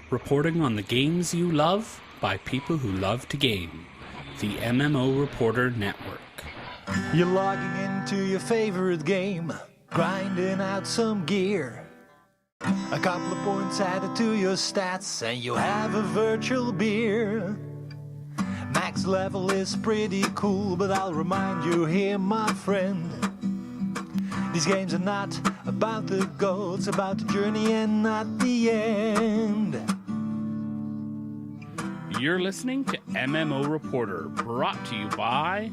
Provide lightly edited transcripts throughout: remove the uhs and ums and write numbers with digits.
reporting on the games you love by people who love to game. The MMO Reporter Network. You're logging into your favorite game, grinding out some gear. A couple of points added to your stats, and you have a virtual beer. Max level is pretty cool, but I'll remind you here, my friend. These games are not about the goal, it's about the journey and not the end. You're listening to MMO Reporter, brought to you by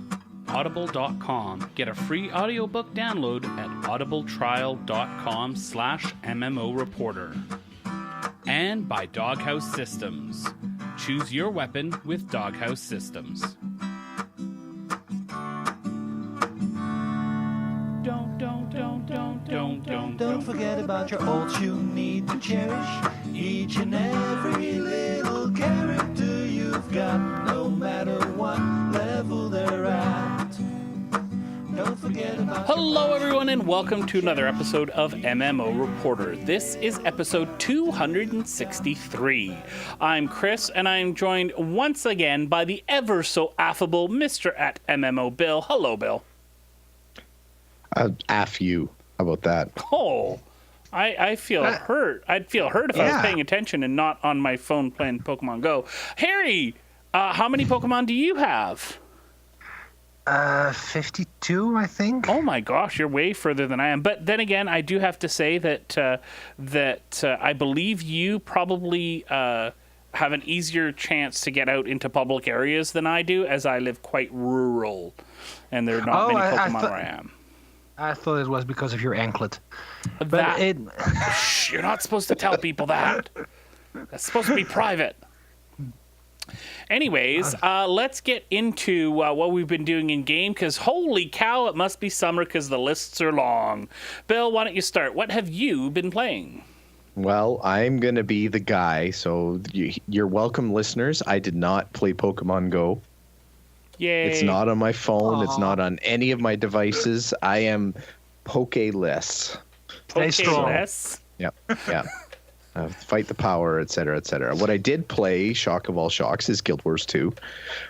Audible.com. Get a free audiobook download at audibletrial.com/MMO Reporter. And by Doghouse Systems. Choose your weapon with Doghouse Systems. Don't forget about your ults you need to cherish. Each and every little character you've got, no matter what level they're at. Don't forget about. Hello, everyone, and welcome to another episode of MMO Reporter. This is episode 263. I'm Chris, and I'm joined once again by the ever so affable Mr. at MMO Bill. Hello, Bill. Aff you. How about that? Oh, I feel hurt. I'd feel hurt if I was paying attention and not on my phone playing Pokemon Go. Harry, how many Pokemon do you have? 52, I think. Oh my gosh, you're way further than I am. But then again, I do have to say that I believe you probably have an easier chance to get out into public areas than I do, as I live quite rural, and there are not many Pokemon where I am. I thought it was because of your anklet. Shh, you're not supposed to tell people that. That's supposed to be private. Anyways, let's get into what we've been doing in game, because holy cow, it must be summer because the lists are long. Bill, why don't you start? What have you been playing? Well, I'm going to be the guy, so you're welcome, listeners. I did not play Pokemon Go. Yay. It's not on my phone. Aww. It's not on any of my devices. I am Pokeless. Pokeless? Yeah. Fight the power, etc., etc. What I did play, shock of all shocks, is Guild Wars 2.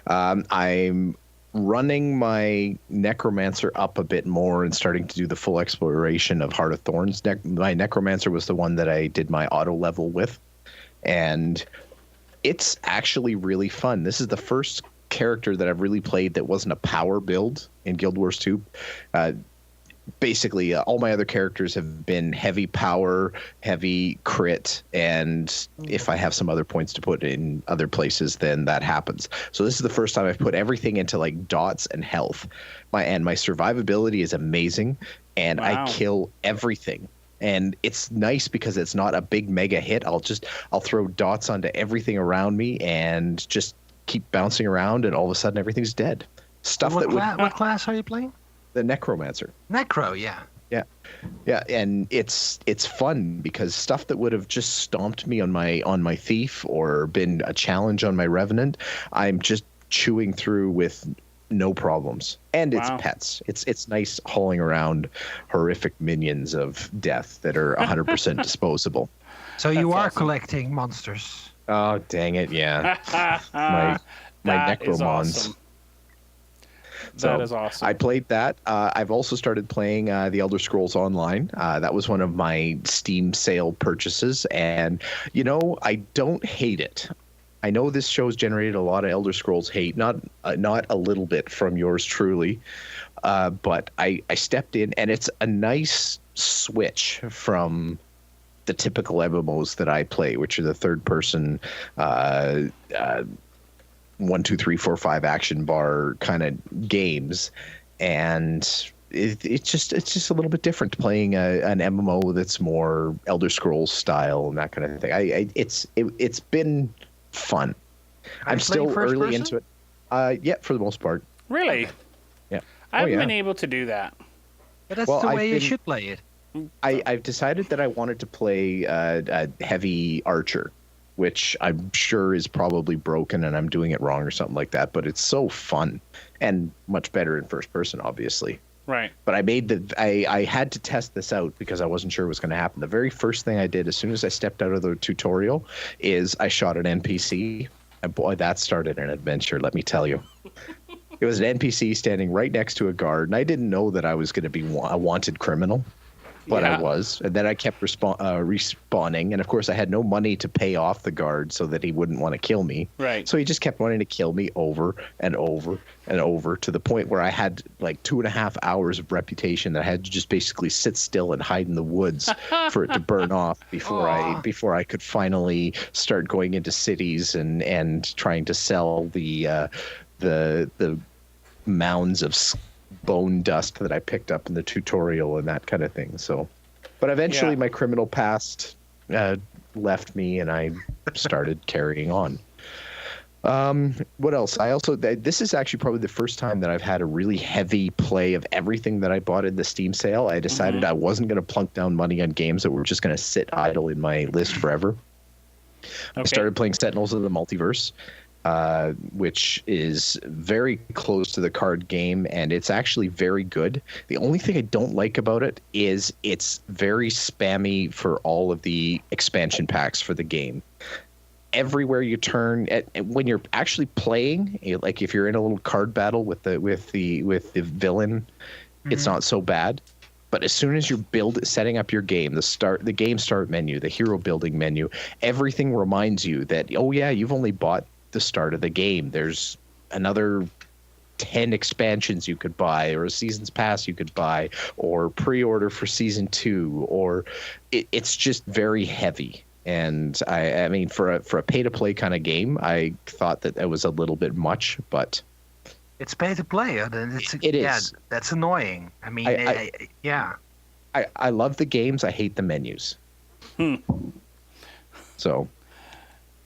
I'm running my Necromancer up a bit more and starting to do the full exploration of Heart of Thorns. My Necromancer was the one that I did my auto level with, and it's actually really fun. This is the first character that I've really played that wasn't a power build in Guild Wars 2. Basically, all my other characters have been heavy power, heavy crit, and if I have some other points to put in other places, then that happens. So this is the first time I've put everything into like dots and health. My survivability is amazing, and I kill everything. And it's nice because it's not a big mega hit. I'll throw dots onto everything around me and just keep bouncing around, and all of a sudden everything's dead. What class are you playing? The Necromancer. Necro, yeah. Yeah, and it's fun because stuff that would have just stomped me on my thief or been a challenge on my revenant, I'm just chewing through with no problems. And it's pets. It's nice hauling around horrific minions of death that are 100% disposable. So you are collecting monsters. Oh, dang it, yeah. my Necromons. That is awesome. I played that. I've also started playing The Elder Scrolls Online. That was one of my Steam sale purchases, and, I don't hate it. I know this show's generated a lot of Elder Scrolls hate, not a little bit from yours truly, but I stepped in, and it's a nice switch from the typical MMOs that I play, which are the third-person 1, 2, 3, 4, 5 action bar kind of games, and it's just a little bit different playing an MMO that's more Elder Scrolls style and that kind of thing. It's been fun. I'm still early into it. Yeah, for the most part. Really? Yeah. I haven't been able to do that. But that's the way you should play it. I've decided that I wanted to play a heavy archer, which I'm sure is probably broken and I'm doing it wrong or something like that. But it's so fun and much better in first person, obviously. Right. But I had to test this out because I wasn't sure it was going to happen. The very first thing I did as soon as I stepped out of the tutorial is I shot an NPC. And boy, that started an adventure, let me tell you. It was an NPC standing right next to a guard, and I didn't know that I was going to be a wanted criminal. But I was, and then I kept respawning, and of course I had no money to pay off the guard so that he wouldn't want to kill me. Right. So he just kept wanting to kill me over and over and over to the point where I had like 2.5 hours of reputation that I had to just basically sit still and hide in the woods for it to burn off before I could finally start going into cities and trying to sell the mounds of bone dust that I picked up in the tutorial and that kind of thing. So, but eventually my criminal past left me and I started carrying on. What else? This is actually probably the first time that I've had a really heavy play of everything that I bought in the Steam sale. I decided I wasn't going to plunk down money on games that were just going to sit idle in my list forever. Okay. I started playing Sentinels of the Multiverse. Which is very close to the card game, and it's actually very good. The only thing I don't like about it is it's very spammy for all of the expansion packs for the game. Everywhere you turn, when you're actually playing, like if you're in a little card battle with the villain, it's not so bad. But as soon as you're setting up your game, the game start menu, the hero building menu, everything reminds you that, oh yeah, you've only bought the start of the game. There's another 10 expansions you could buy, or a season's pass you could buy, or pre-order for season 2, or it's just very heavy. And I mean, for a pay-to-play kind of game, I thought that was a little bit much, but it's pay-to-play. It is. Yeah, that's annoying. I mean, I love the games. I hate the menus. So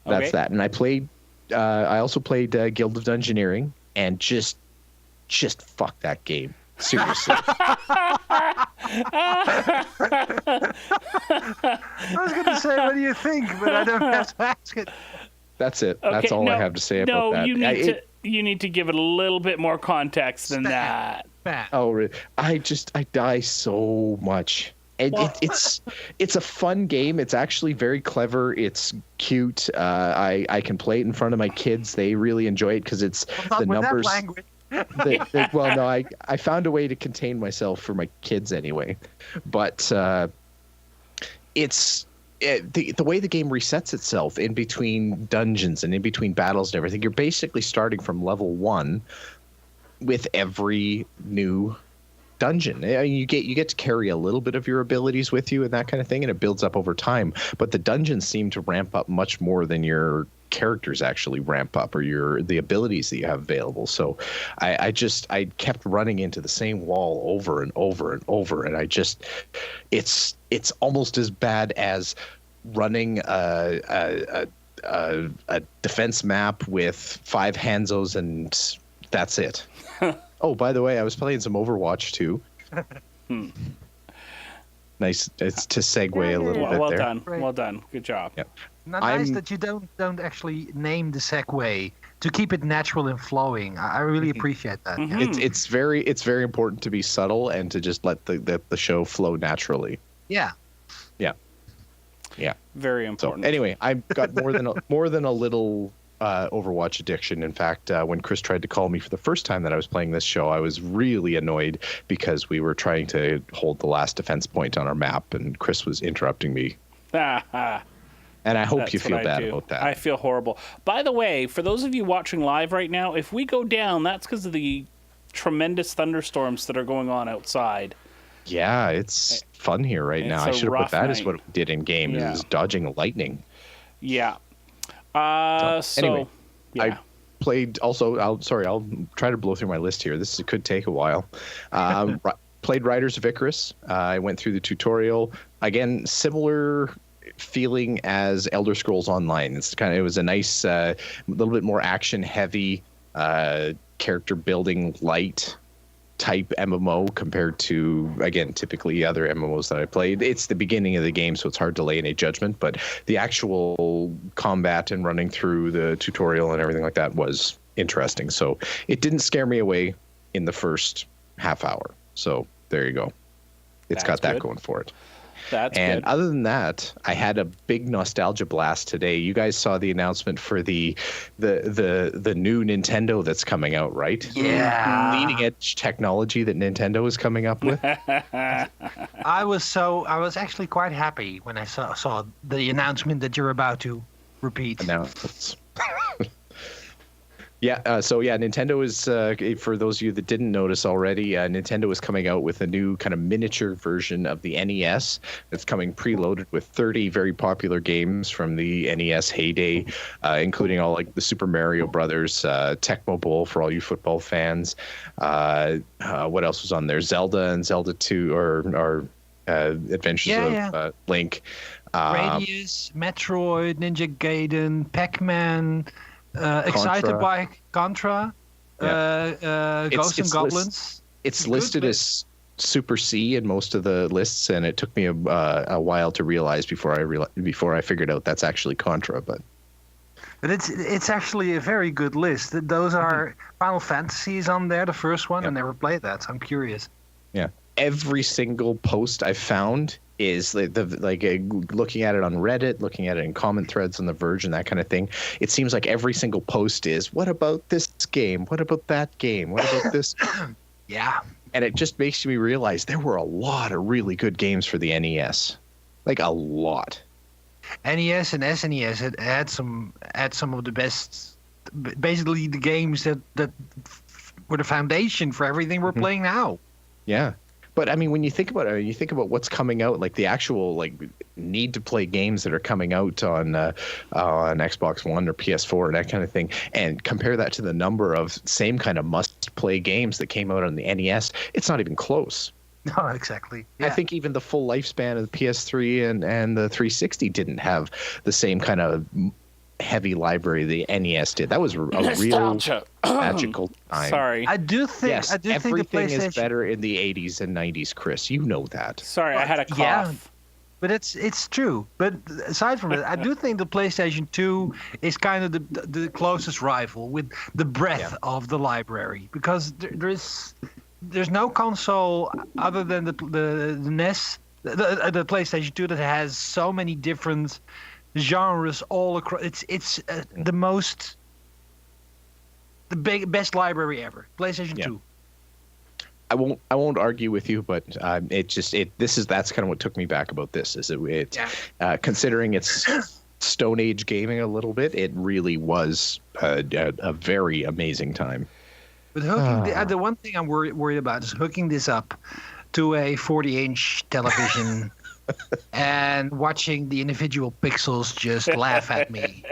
that's that. And I also played Guild of Dungeoneering, and just fuck that game. Seriously. I was going to say, what do you think? But I don't have to ask it. That's it. Okay, that's all I have to say about that. You need to give it a little bit more context than that. Oh, really? I die so much. It's a fun game. It's actually very clever. It's cute. I can play it in front of my kids. They really enjoy it because it's the numbers. Well, no, I found a way to contain myself for my kids anyway. But it's the way the game resets itself in between dungeons and in between battles and everything. You're basically starting from level 1 with every new dungeon. You get to carry a little bit of your abilities with you and that kind of thing, and it builds up over time. But the dungeons seem to ramp up much more than your characters actually ramp up, or the abilities that you have available. So I kept running into the same wall over and over and over, and it's almost as bad as running a defense map with 5 Hanzos and that's it. Oh, by the way, I was playing some Overwatch too. Nice. It's to segue a little bit well there. Done. Well done. Good job. Yep. Nice that you don't actually name the segue to keep it natural and flowing. I really appreciate that. Mm-hmm. Yeah. It's very important to be subtle and to just let the show flow naturally. Yeah. Very important. So anyway, I've got more than a little Overwatch addiction. In fact, when Chris tried to call me for the first time that I was playing this show, I was really annoyed because we were trying to hold the last defense point on our map, and Chris was interrupting me. And I hope you feel bad about that. I feel horrible. By the way, for those of you watching live right now, if we go down, that's because of the tremendous thunderstorms that are going on outside. Yeah, it's fun here right now. I should have put that as what we did in game. Yeah. It was dodging lightning. Yeah. Anyway, yeah. I played also. I'll try to blow through my list here. This could take a while. Played Riders of Icarus. I went through the tutorial. Again, similar feeling as Elder Scrolls Online. It was a nice, little bit more action heavy, character building light type MMO compared to, again, typically other MMOs that I played. It's the beginning of the game, so it's hard to lay any judgment, but the actual combat and running through the tutorial and everything like that was interesting. So it didn't scare me away in the first half hour. So there you go. It's got that going for it. That's and good. Other than that, I had a big nostalgia blast today. You guys saw the announcement for the new Nintendo that's coming out, right? Yeah. Leading edge technology that Nintendo is coming up with. I was actually quite happy when I saw the announcement that you're about to repeat. Announcements. Nintendo is, for those of you that didn't notice already, Nintendo is coming out with a new kind of miniature version of the NES that's coming preloaded with 30 very popular games from the NES heyday, including all like the Super Mario Brothers, Tecmo Bowl for all you football fans. What else was on there? Zelda and Zelda 2 or Adventures of Link. Radius, Metroid, Ninja Gaiden, Pac-Man. Excited by Contra, Ghosts and Goblins. It's listed as Super C in most of the lists, and it took me a while to realize before I figured out that's actually Contra. But it's actually a very good list. Those are Final Fantasies on there, the first one. I never played that, so I'm curious. Yeah, every single post I found is looking at it on Reddit, looking at it in comment threads on The Verge and that kind of thing. It seems like every single post is, what about this game? What about that game? What about this? Yeah. And it just makes me realize there were a lot of really good games for the NES. Like a lot. NES and SNES had some of the best, basically the games that were the foundation for everything we're playing now. Yeah. But I mean, when you think about it, you think about what's coming out, like the actual need to play games that are coming out on Xbox One or PS4 and that kind of thing, and compare that to the number of same kind of must play games that came out on the NES, it's not even close. No, exactly. Yeah. I think even the full lifespan of the PS3 and the 360 didn't have the same kind of heavy library the NES did. That was a real magical time. Sorry. I do think everything the is better in the 80s and 90s, Chris. You know that. Sorry, I had a cough. Yeah, but it's true. But aside from it, I do think the PlayStation 2 is kind of the closest rival with the breadth of the library, because there's no console other than the NES, the PlayStation 2, that has so many different genres all across. It's the best library ever. PlayStation 2. I won't argue with you, but that's kind of what took me back about this. Is considering it's Stone Age gaming a little bit, it really was a very amazing time. But the one thing I'm worried about is hooking this up to a 40-inch television and watching the individual pixels just laugh at me.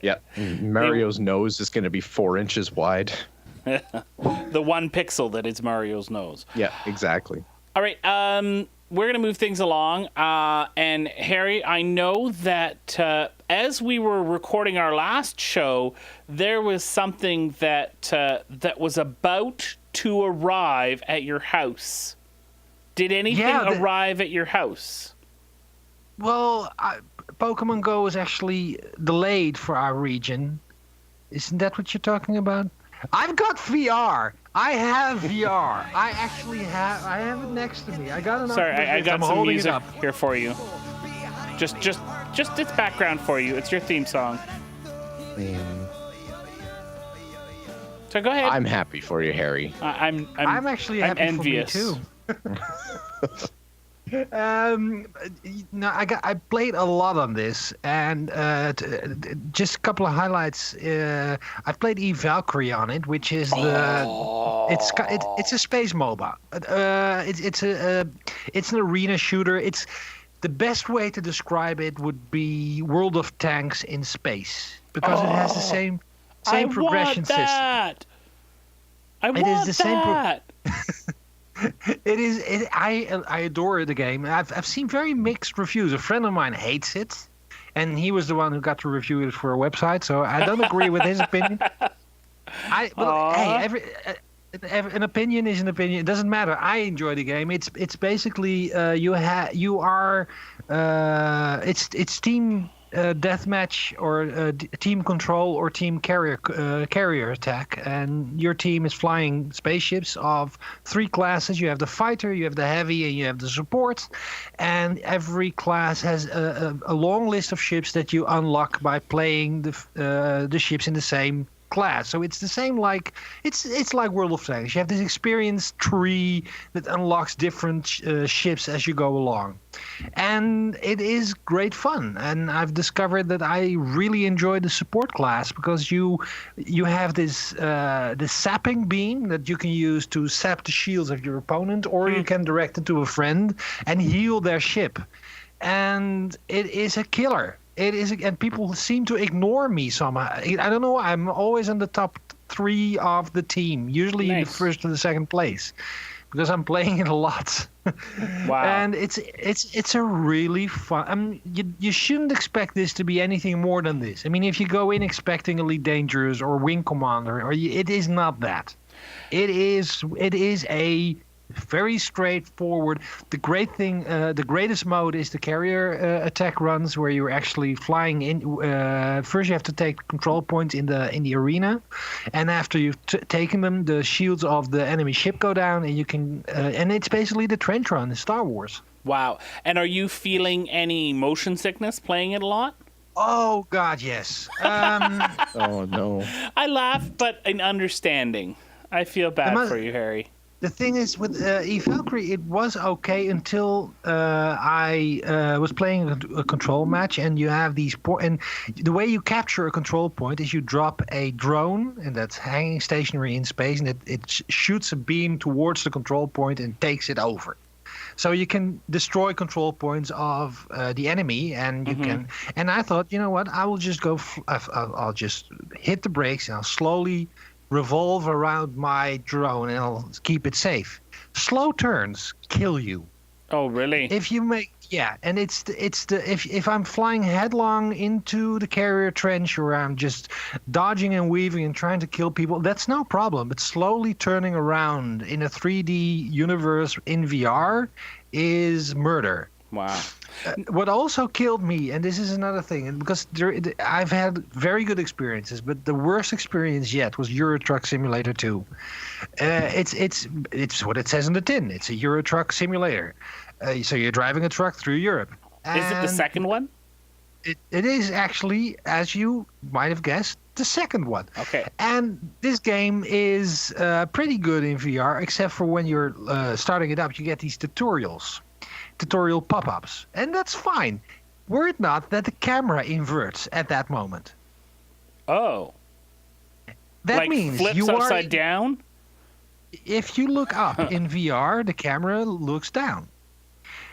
Yeah, Mario's nose is going to be 4 inches wide. The one pixel that is Mario's nose. Yeah, exactly. All right, we're going to move things along. And Harry, I know that as we were recording our last show, there was something that was about to arrive at your house. Did anything arrive at your house? Well, Pokemon Go is actually delayed for our region. Isn't that what you're talking about? I've got VR. I have VR. I have it next to me. I got an. Sorry, I got some music up here for you. Just its background for you. It's your theme song. So go ahead. I'm happy for you, Harry. I'm actually happy envious. for me too. I played a lot on this, and just a couple of highlights. I played Valkyrie on it, which is it's a space MOBA. It's an arena shooter. It's the best way to describe it would be World of Tanks in space, because it has the same progression system. I want that. It is. I adore the game. I've seen very mixed reviews. A friend of mine hates it, and he was the one who got to review it for a website. So I don't agree with his opinion. Hey, an opinion is an opinion. It doesn't matter. I enjoy the game. It's basically it's team deathmatch or team control or team carrier attack, and your team is flying spaceships of 3 classes. You have the fighter, you have the heavy, and you have the support. And every class has a long list of ships that you unlock by playing the ships in the same class. So it's the same like it's like World of Tanks. You have this experience tree that unlocks different ships as you go along, and it is great fun. And I've discovered that I really enjoy the support class because you have this sapping beam that you can use to sap the shields of your opponent, or you can direct it to a friend and heal their ship, and it is a killer. It is, and people seem to ignore me somehow. I don't know. I'm always in the top 3 of the team, usually in the first or the second place, because I'm playing it a lot. Wow! And it's a really fun. You shouldn't expect this to be anything more than this. I mean, if you go in expecting Elite Dangerous or Wing Commander, it is not that. It is a very straightforward. The great thing, the greatest mode is the carrier attack runs, where you're actually flying in. First, you have to take control points in the arena, and after you've taken them, the shields of the enemy ship go down, and you can. And it's basically the trench run in Star Wars. Wow! And are you feeling any motion sickness playing it a lot? Oh God, yes. Oh no! I laugh, but in understanding, I feel bad for you, Harry. The thing is, with Valkyrie, it was okay until I was playing a control match, and you have these and the way you capture a control point is you drop a drone, and that's hanging stationary in space, and it shoots a beam towards the control point and takes it over. So you can destroy control points of the enemy, and you can. And I thought, you know what? I will just go. I'll just hit the brakes, and I'll slowly revolve around my drone, and I'll keep it safe. Slow turns kill you. Oh, really? If you make and if I'm flying headlong into the carrier trench, or I'm just dodging and weaving and trying to kill people, that's no problem. But slowly turning around in a 3D universe in VR is murder. Wow. What also killed me, and this is another thing, and because I've had very good experiences, but the worst experience yet was Euro Truck Simulator 2. It's what it says on the tin. It's a Euro Truck Simulator. So you're driving a truck through Europe. Is it the second one? It is actually, as you might have guessed, the second one. Okay. And this game is pretty good in VR, except for when you're starting it up, you get these tutorial pop-ups, and that's fine, were it not that the camera inverts at that moment. Oh, that like means flips you upside down. If you look up in VR, the camera looks down.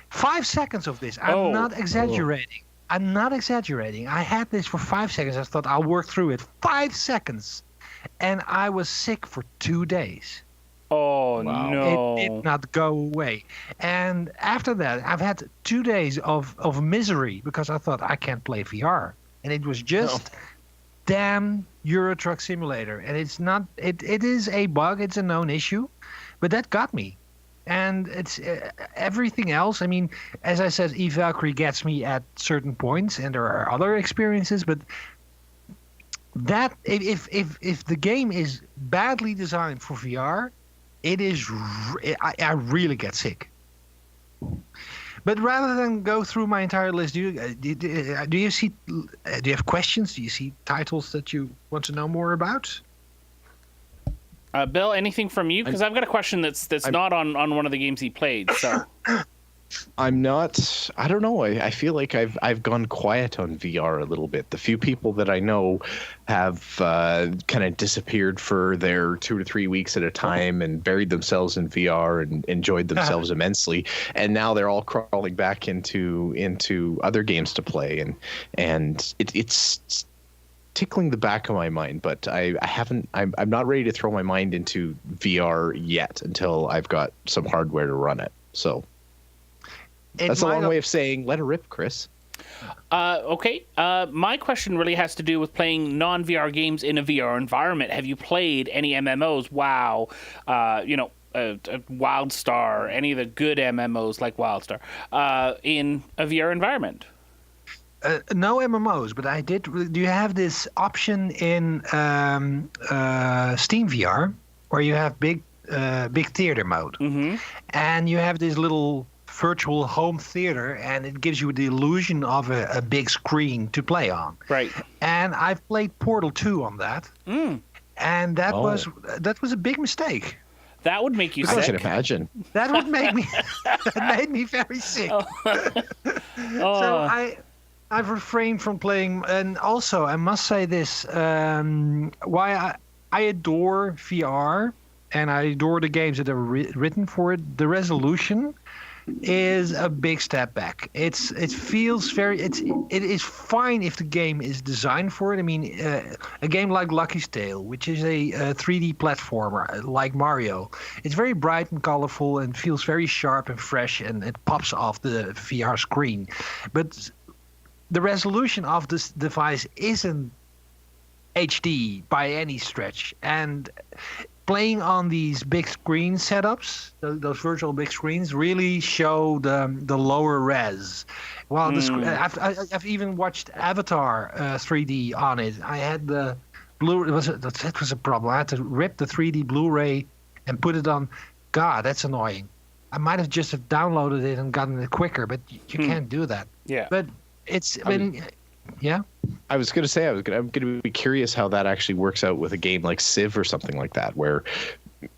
5 seconds of this. I'm not exaggerating. I'm not exaggerating. I had this for 5 seconds. I thought I'll work through it. 5 seconds, and I was sick for 2 days. Oh, wow. No. It did not go away. And after that, I've had 2 days of misery because I thought I can't play VR. And it was just damn Euro Truck Simulator. And it's not, it is a bug, it's a known issue, but that got me. And it's everything else. I mean, as I said, Valkyrie gets me at certain points, and there are other experiences, but that if the game is badly designed for VR, it is. I really get sick. But rather than go through my entire list, do you see? Do you have questions? Do you see titles that you want to know more about? Bill, anything from you? Because I've got a question that's not on one of the games he played. So I'm not. I don't know. I feel like I've gone quiet on VR a little bit. The few people that I know have kind of disappeared for their 2 to 3 weeks at a time and buried themselves in VR and enjoyed themselves immensely. And now they're all crawling back into other games to play, and it's tickling the back of my mind, but I haven't. I'm not ready to throw my mind into VR yet until I've got some hardware to run it. So that's a long way of saying let her rip, Chris. Okay. My question really has to do with playing non-VR games in a VR environment. Have you played any MMOs? WoW, WildStar, any of the good MMOs like WildStar, in a VR environment? No MMOs, but I did. Do you have this option in Steam VR where you have big theater mode, and you have this little virtual home theater, and it gives you the illusion of a big screen to play on. Right. And I've played Portal 2 on that, and that was a big mistake. That would make you I sick. can imagine. That would make me that made me very sick. So I've refrained from playing, and also I must say this: why I adore VR and I adore the games that are written for it. The resolution is a big step back. It is fine if the game is designed for it. I mean, a game like Lucky's Tale, which is a 3D platformer like Mario, it's very bright and colorful and feels very sharp and fresh, and it pops off the VR screen. But the resolution of this device isn't HD by any stretch, and playing on these big screen setups, those virtual big screens, really show the lower res. Well, I've even watched Avatar 3D on it. I had the that was a problem. I had to rip the 3D Blu-ray and put it on. God, that's annoying. I might have just downloaded it and gotten it quicker, but you can't do that. Yeah. But it's yeah. I was going to say I'm going to be curious how that actually works out with a game like Civ or something like that, where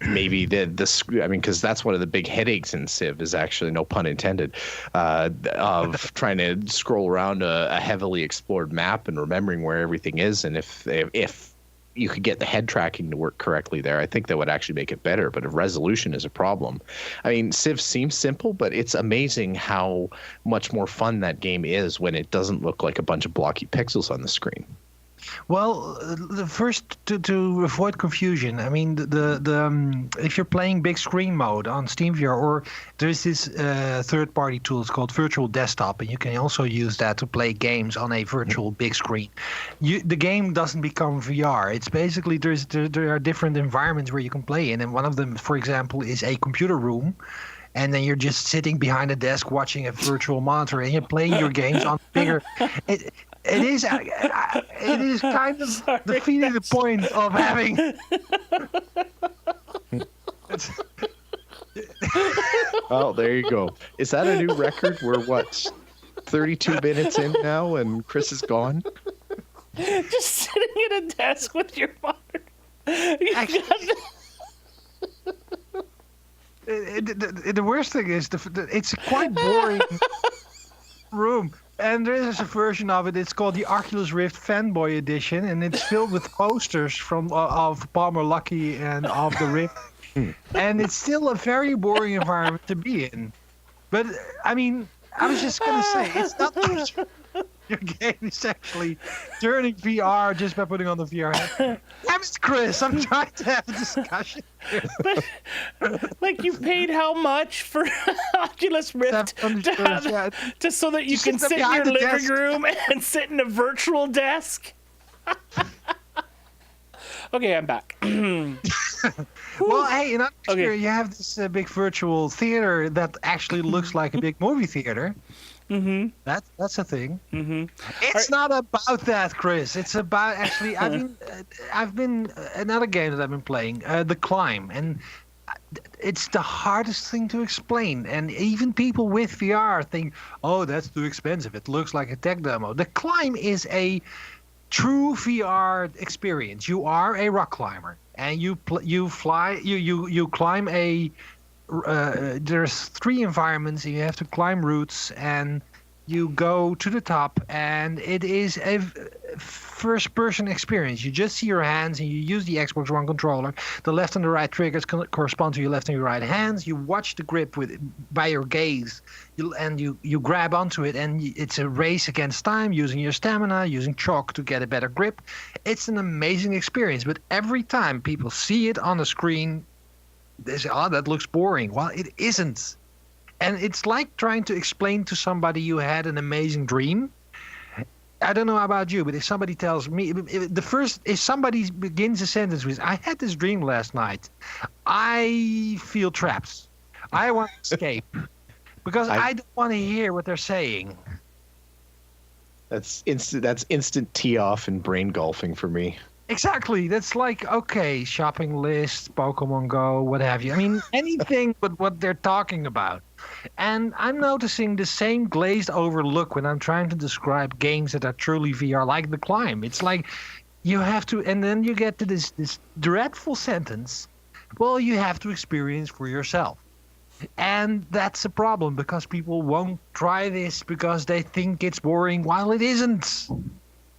maybe because that's one of the big headaches in Civ is actually, no pun intended, of trying to scroll around a heavily explored map and remembering where everything is, and if you could get the head tracking to work correctly there, I think that would actually make it better. But if resolution is a problem, I mean, Civ seems simple, but it's amazing how much more fun that game is when it doesn't look like a bunch of blocky pixels on the screen. Well, the first to avoid confusion, I mean, if you're playing big screen mode on SteamVR, or there's this third-party tool, it's called Virtual Desktop, and you can also use that to play games on a virtual big screen. The game doesn't become VR. It's basically there are different environments where you can play in, and one of them, for example, is a computer room. And then you're just sitting behind a desk watching a virtual monitor, and you're playing your games on bigger. It is kind of defeating the point of having. Well, there you go. Is that a new record? We're 32 minutes in now, and Chris is gone. Just sitting at a desk with your monitor. The worst thing is it's a quite boring room. And there is a version of it. It's called the Oculus Rift Fanboy Edition, and it's filled with posters of Palmer Luckey and of the Rift. And it's still a very boring environment to be in. But I mean, I was just gonna say, it's not like your game is actually turning VR just by putting on the VR head. Damn it, Chris! I'm trying to have a discussion here. But, like, you paid how much for Oculus Rift just so that you can sit in your living room and sit in a virtual desk? Okay, I'm back. Well, hey, here you have this big virtual theater that actually looks like a big movie theater. Mm-hmm. That's a thing. Mm-hmm. It's not about that, Chris. It's about actually. I've been another game that I've been playing, The Climb, and it's the hardest thing to explain. And even people with VR think, "Oh, that's too expensive. It looks like a tech demo." The Climb is a true VR experience. You are a rock climber, and you climb a. There's 3 environments, and you have to climb routes, and you go to the top, and it is a first-person experience. You just see your hands, and you use the Xbox One controller. The left and the right triggers correspond to your left and your right hands. You watch the grip by your gaze, you grab onto it, and it's a race against time, using your stamina, using chalk to get a better grip. It's an amazing experience, but every time people see it on the screen, they say, "Oh, that looks boring." Well, it isn't. And it's like trying to explain to somebody you had an amazing dream. I don't know about you, but if somebody tells me, if somebody begins a sentence with, "I had this dream last night," I feel trapped. I want to escape because I don't want to hear what they're saying. That's instant. That's instant tee off and brain golfing for me. Exactly. That's like, okay, shopping list, Pokemon Go, what have you. I mean, anything but what they're talking about. And I'm noticing the same glazed over look when I'm trying to describe games that are truly VR, like The Climb. It's like you have to, and then you get to this dreadful sentence. Well, you have to experience for yourself. And that's a problem because people won't try this because they think it's boring while it isn't.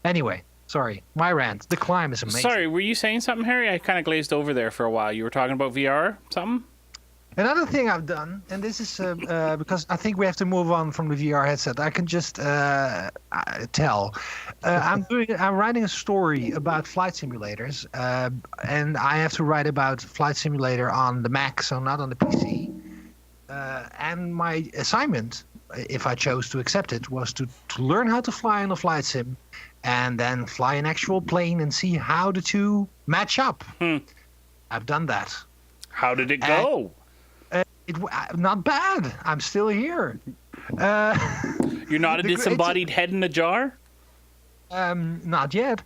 Anyway. Sorry, my rant. The Climb is amazing. Sorry, were you saying something, Harry? I kind of glazed over there for a while. You were talking about VR, something? Another thing I've done, and this is because I think we have to move on from the VR headset. I can just tell. I'm writing a story about flight simulators, and I have to write about Flight Simulator on the Mac, so not on the PC. And my assignment, if I chose to accept it, was to learn how to fly on a flight sim. And then fly an actual plane and see how the two match up. I've done that. How did it go? Not bad. I'm still here. You're not a disembodied head in a jar? Not yet.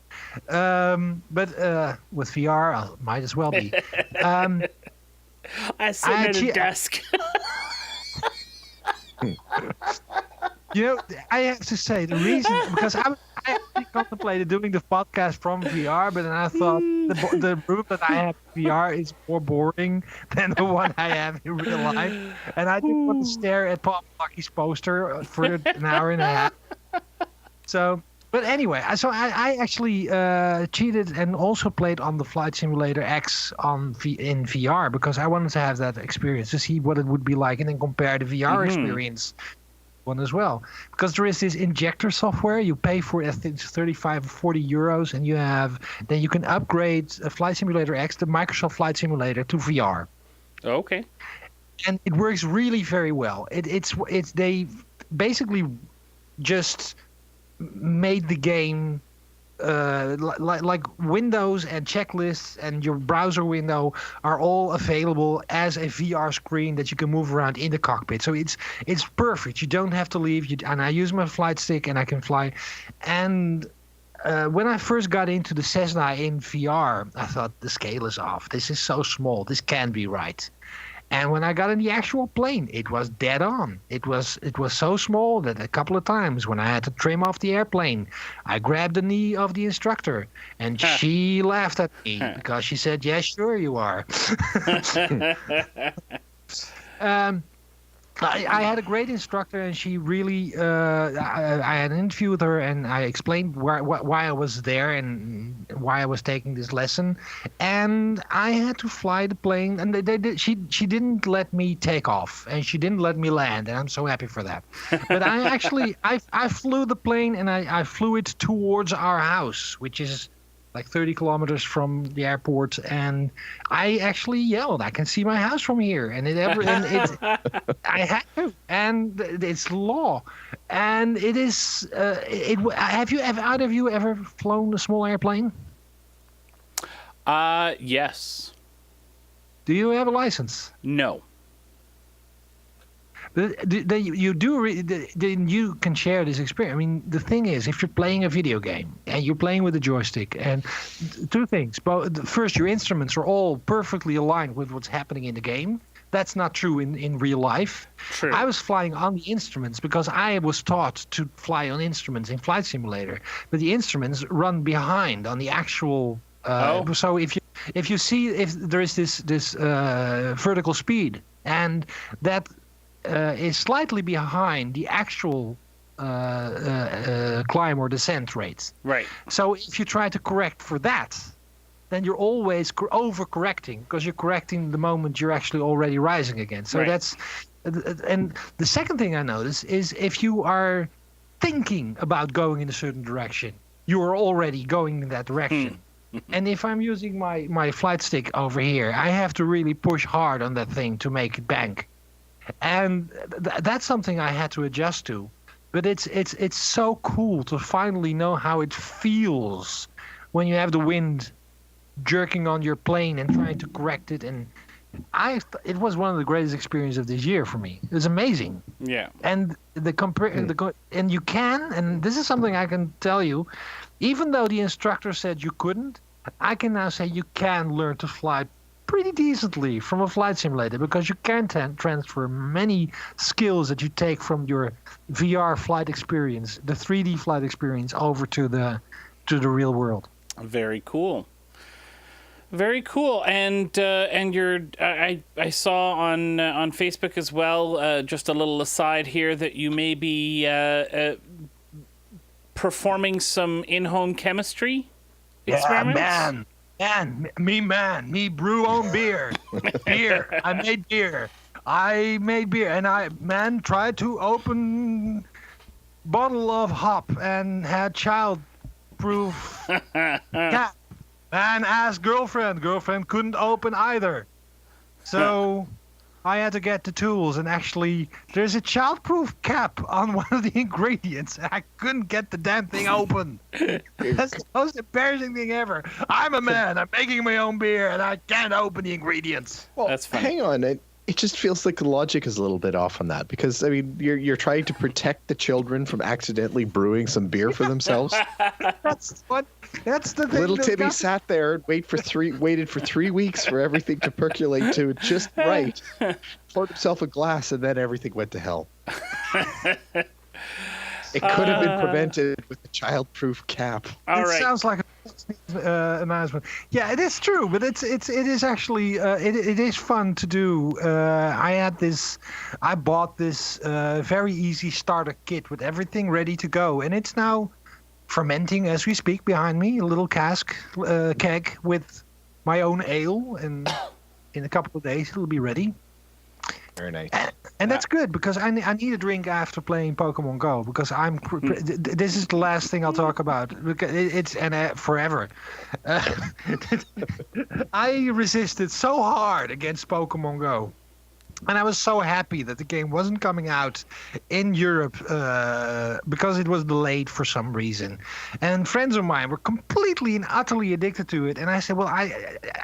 But with VR, I might as well be. I sit at a desk. You know, I have to say the reason because I actually contemplated doing the podcast from VR, but then I thought the room that I have in VR is more boring than the one I have in real life, and I didn't want to stare at Paul Lucky's poster for an hour and a half. So, but anyway, I actually cheated and also played on the Flight Simulator X in VR because I wanted to have that experience to see what it would be like and then compare the VR experience one as well, because there is this injector software you pay for. I think it's 35 or 40 euros, and then you can upgrade Flight Simulator X, the Microsoft Flight Simulator, to VR. Okay. And it works really very well. It's they basically just made the game like Windows and checklists and your browser window are all available as a VR screen that you can move around in the cockpit. So it's perfect. You don't have to leave. And I use my flight stick and I can fly. And when I first got into the Cessna in VR, I thought the scale is off. This is so small. This can't be right. And when I got in the actual plane, it was dead on. It was so small that a couple of times when I had to trim off the airplane, I grabbed the knee of the instructor, and she laughed at me because she said, "Yeah, sure you are." I had a great instructor, and she really. I had an interview with her, and I explained why I was there and why I was taking this lesson, and I had to fly the plane, and she didn't let me take off, and she didn't let me land, and I'm so happy for that. But I flew the plane, and I flew it towards our house, which is like 30 kilometers from the airport, and I actually yelled, "I can see my house from here!" And I had to, and it's law, and it is. Have you ever, either of you, ever flown a small airplane? Yes. Do you have a license? No. Then you can share this experience. I mean, the thing is, if you're playing a video game and you're playing with a joystick, and two things. First, your instruments are all perfectly aligned with what's happening in the game. That's not true in real life. True. I was flying on the instruments because I was taught to fly on instruments in Flight Simulator. But the instruments run behind on the actual. So if you see if there is this vertical speed, and that is slightly behind the actual climb or descent rates. Right. So if you try to correct for that, then you're always overcorrecting because you're correcting the moment you're actually already rising again. So that's, and the second thing I notice is if you are thinking about going in a certain direction, you are already going in that direction. And if I'm using my flight stick over here, I have to really push hard on that thing to make it bank. And that's something I had to adjust to. But it's so cool to finally know how it feels when you have the wind jerking on your plane and trying to correct it. And it was one of the greatest experiences of this year for me. It was amazing. Yeah. And and you can, and this is something I can tell you, even though the instructor said you couldn't, I can now say you can learn to fly pretty decently from a flight simulator, because you can transfer many skills that you take from your VR flight experience, the 3D flight experience, over to the real world. Very cool. Very cool, and I saw on Facebook as well. Just a little aside here that you may be performing some in-home chemistry experiments. Me brew own beer. I made beer, and I tried to open bottle of hop and had child-proof cap. Man asked girlfriend couldn't open either. So I had to get the tools, and actually there's a child-proof cap on one of the ingredients. I couldn't get the damn thing open. That's the most embarrassing thing ever. I'm a man, I'm making my own beer, and I can't open the ingredients. Well, That's funny. hang on. It just feels like the logic is a little bit off on that, because I mean you're trying to protect the children from accidentally brewing some beer for themselves. That's the thing. Little Timmy sat there and waited for 3 weeks for everything to percolate to just right. Poured himself a glass, and then everything went to hell. It could have been prevented with a child-proof cap. All right. Sounds like a announcement. Yeah, it is true, but it is actually it is fun to do. I bought this very easy starter kit with everything ready to go, and it's now fermenting as we speak behind me. A little keg with my own ale, and in a couple of days it'll be ready. Very nice. And that's good, because I need a drink after playing Pokemon Go, because this is the last thing I'll talk about, because it's forever. I resisted so hard against Pokemon Go. And I was so happy that the game wasn't coming out in Europe because it was delayed for some reason. And friends of mine were completely and utterly addicted to it. And I said, well,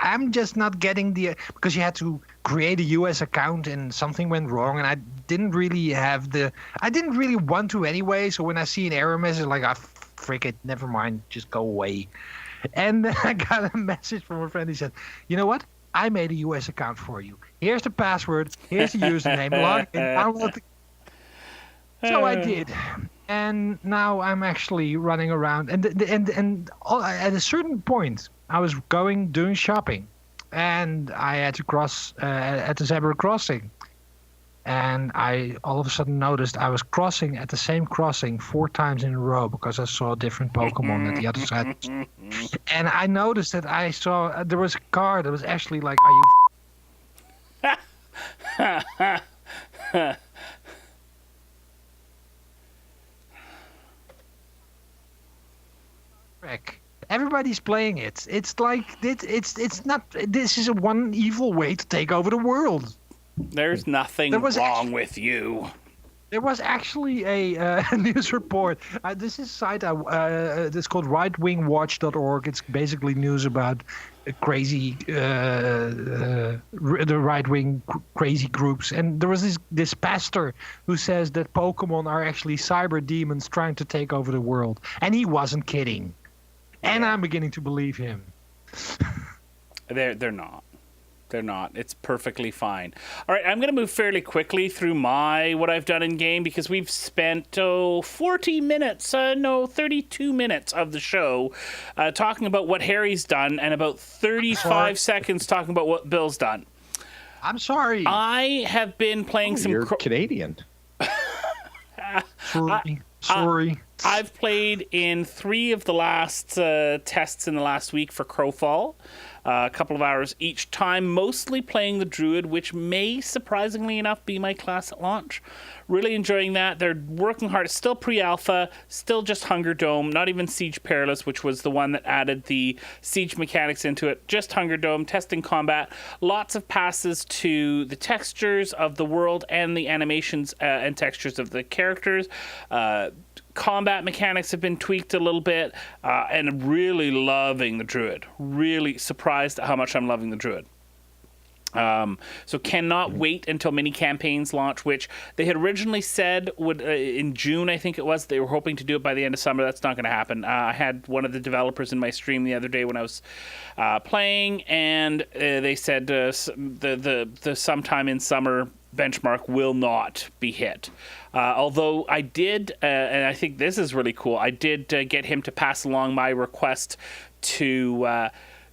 I'm just not getting because you had to create a US account and something went wrong. And I didn't really want to anyway. So when I see an error message, like, frick it, never mind, just go away. And then I got a message from a friend. He said, you know what? I made a US account for you. Here's the password. Here's the username. Log in. Download So I did. And now I'm actually running around. And at a certain point, I was doing shopping. And I had to cross at the zebra crossing. And I all of a sudden noticed I was crossing at the same crossing 4 times in a row, because I saw different Pokemon at the other side. And I noticed that I saw there was a car that was actually like, are you Frick. Everybody's playing it. It's like it's not. This is one evil way to take over the world. There's nothing wrong with you. There was actually a news report. This is a site. It's called rightwingwatch.org. It's basically news about crazy, the right-wing crazy groups. And there was this pastor who says that Pokemon are actually cyber demons trying to take over the world, and he wasn't kidding. And I'm beginning to believe him. They're not. They're not. It's perfectly fine. All right, I'm going to move fairly quickly through what I've done in game, because we've spent 32 minutes of the show talking about what Harry's done, and about 35 seconds talking about what Bill's done. I'm sorry. I have been playing some. You're Canadian. Sorry. I've played in 3 of the last tests in the last week for Crowfall. A couple of hours each time, mostly playing the Druid, which may, surprisingly enough, be my class at launch. Really enjoying that. They're working hard. It's still pre-alpha, still just Hunger Dome, not even Siege Perilous, which was the one that added the siege mechanics into it. Just Hunger Dome, testing combat. Lots of passes to the textures of the world and the animations and textures of the characters. Combat mechanics have been tweaked a little bit, and really loving the Druid. Really surprised at how much I'm loving the Druid. So cannot wait until mini campaigns launch, which they had originally said would in June, I think it was. They were hoping to do it by the end of summer. That's not going to happen. I had one of the developers in my stream the other day when I was playing, and they said the sometime in summer benchmark will not be hit. Although I did, and I think this is really cool, I did get him to pass along my request to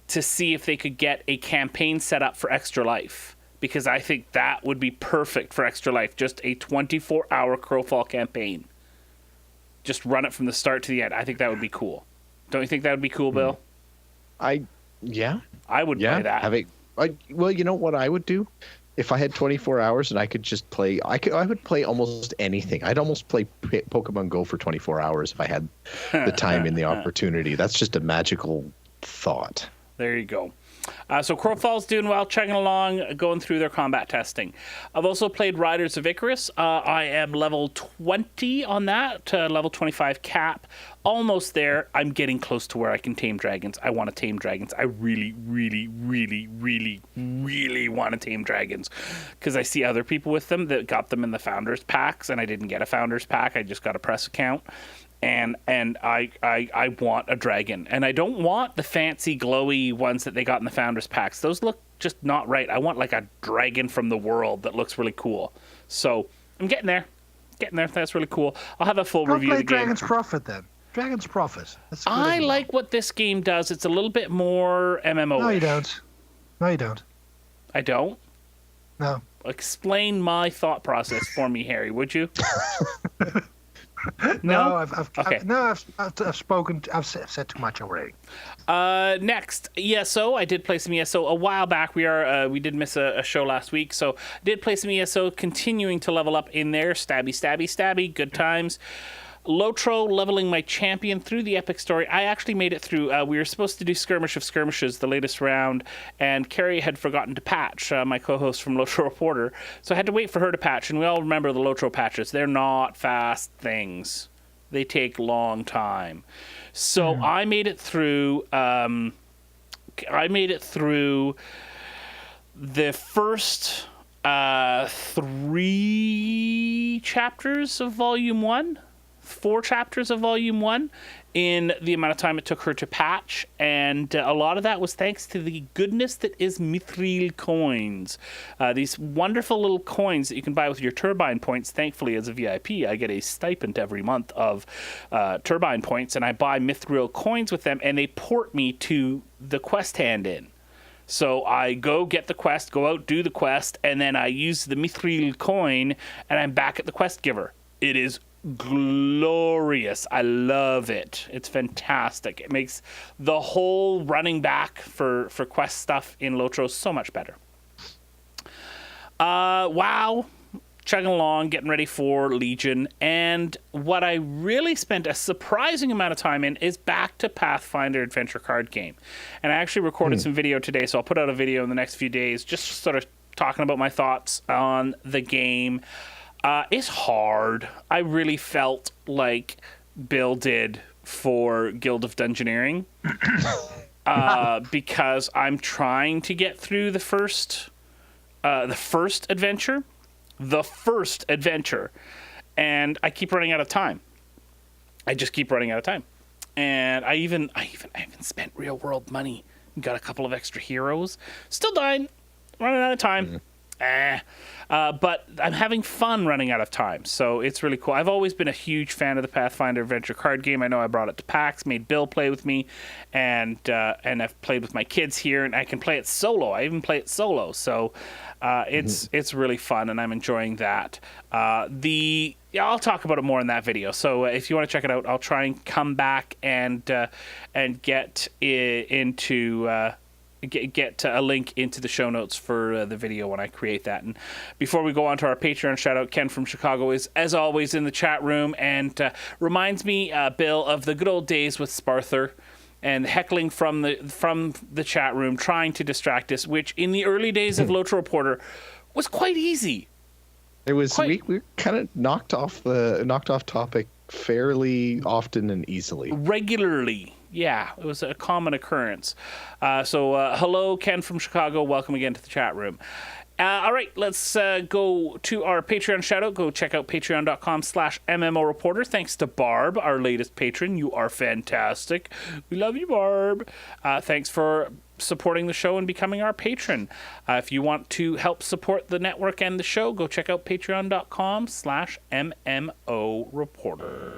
see if they could get a campaign set up for Extra Life, because I think that would be perfect for Extra Life. Just a 24-hour Crowfall campaign. Just run it from the start to the end. I think that would be cool. Don't you think that would be cool, Bill? Yeah. I would play that. Well, you know what I would do? If I had 24 hours and I could just play, I would play almost anything. I'd almost play Pokemon Go for 24 hours if I had the time and the opportunity. That's just a magical thought. There you go. So Crowfall's doing well, chugging along, going through their combat testing. I've also played Riders of Icarus. I am level 20 on that, level 25 cap. Almost there. I'm getting close to where I can tame dragons. I want to tame dragons. I really, really, really, really, really want to tame dragons, because I see other people with them that got them in the Founders Packs, and I didn't get a Founders Pack. I just got a press account. And I want a dragon, and I don't want the fancy glowy ones that they got in the Founders Packs. Those look just not right. I want like a dragon from the world that looks really cool. So I'm getting there. That's really cool. I'll have a full review of the game. Dragon's Prophet then. Dragon's Prophet. That's a good I MMO. like what this game does. It's a little bit more MMO. No, you don't. No, you don't. I don't. No. Explain my thought process for me, Harry. Would you? No, No? I've spoken. I've said too much already. Next, ESO. I did play some ESO a while back. We did miss a show last week, so I did play some ESO, continuing to level up in there. Stabby. Good times. Lotro, leveling my champion through the epic story. I actually made it through. We were supposed to do Skirmish of Skirmishes, the latest round, and Carrie had forgotten to patch, my co-host from Lotro Reporter. So I had to wait for her to patch, and we all remember the Lotro patches. They're not fast things. They take long time. So I made it through. The first 3 chapters of Volume 1. 4 chapters of Volume 1 in the amount of time it took her to patch, and a lot of that was thanks to the goodness that is Mithril coins. These wonderful little coins that you can buy with your Turbine points. Thankfully, as a VIP, I get a stipend every month of Turbine points, and I buy Mithril coins with them, and they port me to the quest hand in. So I go get the quest, go out, do the quest, and then I use the Mithril coin, and I'm back at the quest giver. It is glorious. I love it. It's fantastic. It makes the whole running back for quest stuff in Lotro so much better. WoW, chugging along, getting ready for Legion, and what I really spent a surprising amount of time in is back to Pathfinder Adventure card game. And I actually recorded some video today, so I'll put out a video in the next few days just sort of talking about my thoughts on the game. It's hard. I really felt like Bill did for Guild of Dungeoneering, because I'm trying to get through the first adventure, and I keep running out of time. I just keep running out of time, and I even spent real world money. Got a couple of extra heroes. Still dying, running out of time. But I'm having fun running out of time, so it's really cool. I've always been a huge fan of the Pathfinder Adventure card game. I know I brought it to PAX, made Bill play with me, and I've played with my kids here, and I can play it solo. I even play it solo, so it's really fun, and I'm enjoying that. I'll talk about it more in that video. So if you want to check it out, I'll try and come back and get into. Get a link into the show notes for the video when I create that. And before we go on to our Patreon shout out, Ken from Chicago is, as always, in the chat room and reminds me, Bill, of the good old days with Sparther and heckling from the chat room, trying to distract us, which in the early days of Lotro Reporter was quite easy. It was we kind of knocked off topic fairly often and easily. Regularly. Yeah, it was a common occurrence. So hello, Ken from Chicago. Welcome again to the chat room. All right, let's go to our Patreon shout-out. Go check out patreon.com/MMO Reporter. Thanks to Barb, our latest patron. You are fantastic. We love you, Barb. Thanks for supporting the show and becoming our patron. If you want to help support the network and the show, go check out patreon.com/MMO Reporter.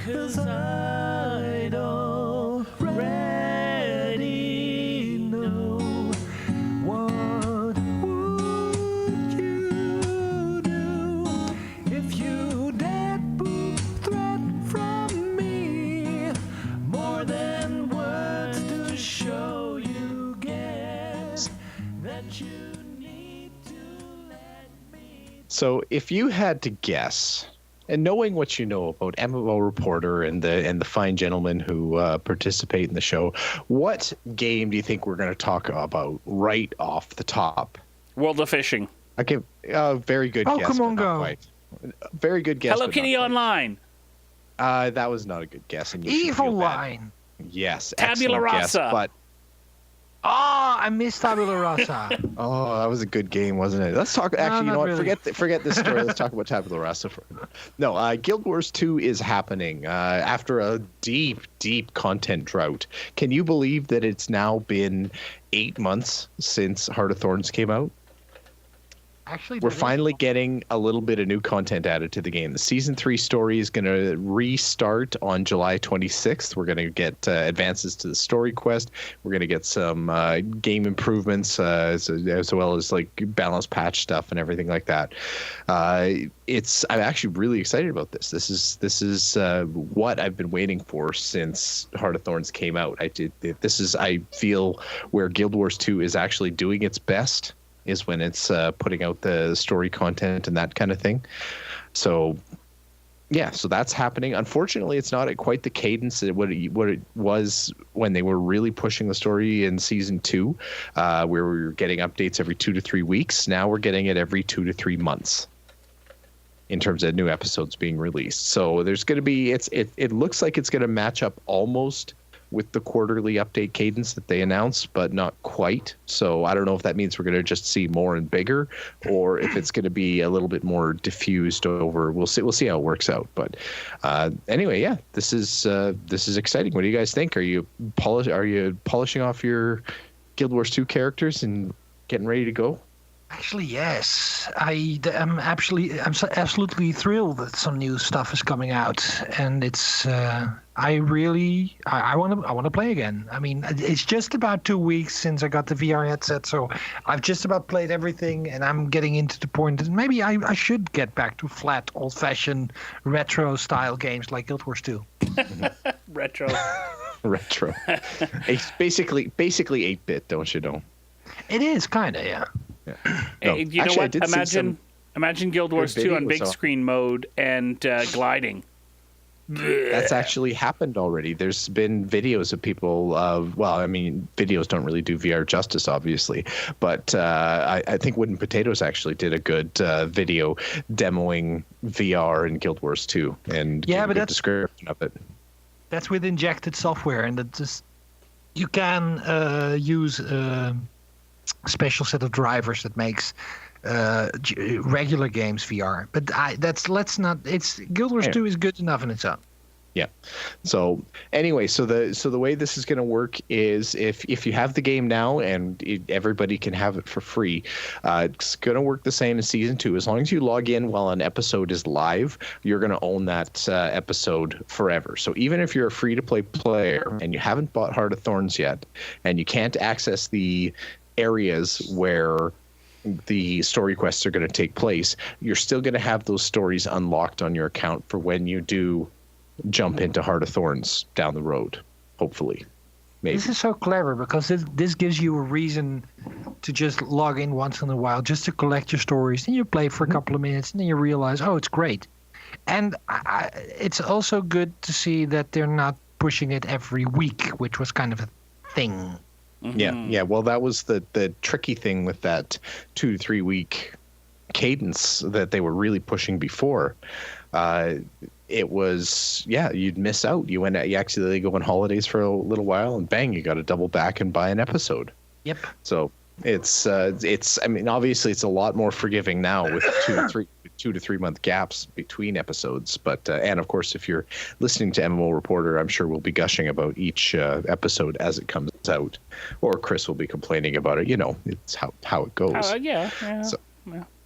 'Cause I don't already know. What would you do if you dared boot threat from me? More than words to show you guess that you need to let me. So if you had to guess, and knowing what you know about MMO Reporter and the fine gentlemen who participate in the show, what game do you think we're going to talk about right off the top? World of Fishing. I give very good guess. Pokemon Go. Very good guess. Hello Kitty Online. That was not a good guess. And Evil Line. Yes. Tabula Rasa. Guess, but I missed Tabula Rasa. that was a good game, wasn't it? Let's talk. Actually, you know what? Really. Forget this story. Let's talk about Tabula Rasa. No, Guild Wars 2 is happening after a deep content drought. Can you believe that it's now been 8 months since Heart of Thorns came out? Actually, We're finally getting a little bit of new content added to the game. The Season 3 story is going to restart on July 26th. We're going to get advances to the story quest. We're going to get some game improvements as well as like balance patch stuff and everything like that. I'm actually really excited about this. This is what I've been waiting for since Heart of Thorns came out. I feel where Guild Wars 2 is actually doing its best is when it's putting out the story content and that kind of thing. So, yeah, so that's happening. Unfortunately, it's not at quite the cadence that what it was when they were really pushing the story in Season 2, where we were getting updates every 2 to 3 weeks. Now we're getting it every 2 to 3 months in terms of new episodes being released. So there's going to be, it looks like it's going to match up almost with the quarterly update cadence that they announced, but not quite. So I don't know if that means we're going to just see more and bigger, or if it's going to be a little bit more diffused over. We'll see how it works out. But anyway, yeah, this is exciting. What do you guys think? Are you polishing off your Guild Wars 2 characters and getting ready to go? Actually, yes. I'm absolutely thrilled that some new stuff is coming out, and it's. I want to play again. I mean, it's just about 2 weeks since I got the VR headset, so I've just about played everything, and I'm getting into the point that maybe I should get back to flat, old-fashioned, retro-style games like Guild Wars 2. Retro. It's basically 8-bit, don't you know? It is kind of, yeah. Hey, you know what? Imagine Guild Wars 2 on big screen mode and gliding. That's actually happened already. There's been videos of people. Videos don't really do VR justice, obviously, but I think Wooden Potatoes actually did a good video demoing VR in Guild Wars 2 and gave a good description of it. That's with injected software, and you can use a special set of drivers that makes regular games VR. But Guild Wars 2 is good enough in its own. Yeah. So anyway, so the way this is going to work is if you have the game now and everybody can have it for free, it's going to work the same as Season 2. As long as you log in while an episode is live, you're going to own that episode forever. So even if you're a free-to-play player and you haven't bought Heart of Thorns yet, and you can't access the areas where the story quests are going to take place, you're still going to have those stories unlocked on your account for when you do jump into Heart of Thorns down the road, hopefully. Maybe. This is so clever because this gives you a reason to just log in once in a while just to collect your stories. Then you play for a couple of minutes and then you realize, oh, it's great. And it's also good to see that they're not pushing it every week, which was kind of a thing. Mm-hmm. Yeah. Well, that was the tricky thing with that 2 to 3 week cadence that they were really pushing before, it was, you'd miss out. You accidentally go on holidays for a little while, and bang, you got to double back and buy an episode. Yep. So it's I mean, obviously it's a lot more forgiving now with 2 to 3 month gaps between episodes. But and of course, if you're listening to MMO Reporter, I'm sure we'll be gushing about each episode as it comes out, or Chris will be complaining about it. It's how it goes. Yeah.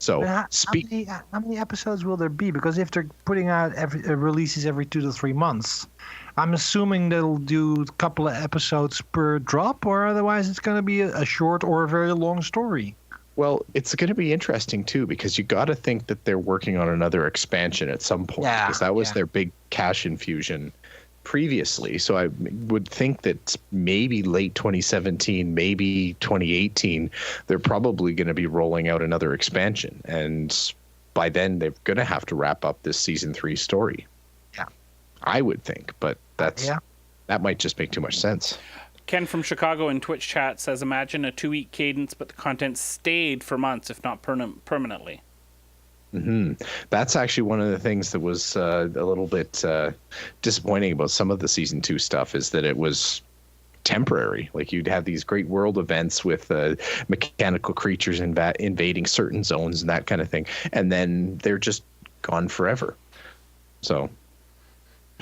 So how many episodes will there be? Because if they're putting out releases every 2 to 3 months, I'm assuming they'll do a couple of episodes per drop, or otherwise it's going to be a short or a very long story. Well, it's going to be interesting too, because you got to think that they're working on another expansion at some point, because that was their big cash infusion previously. So I would think that maybe late 2017, maybe 2018, they're probably going to be rolling out another expansion. And by then they're going to have to wrap up this season 3 story. Yeah. I would think, but that might just make too much sense. Ken from Chicago in Twitch chat says, imagine a 2-week cadence, but the content stayed for months, if not permanently. That's actually one of the things that was a little bit disappointing about some of the season 2 stuff, is that it was temporary. Like, you'd have these great world events with mechanical creatures invading certain zones and that kind of thing, and then they're just gone forever. So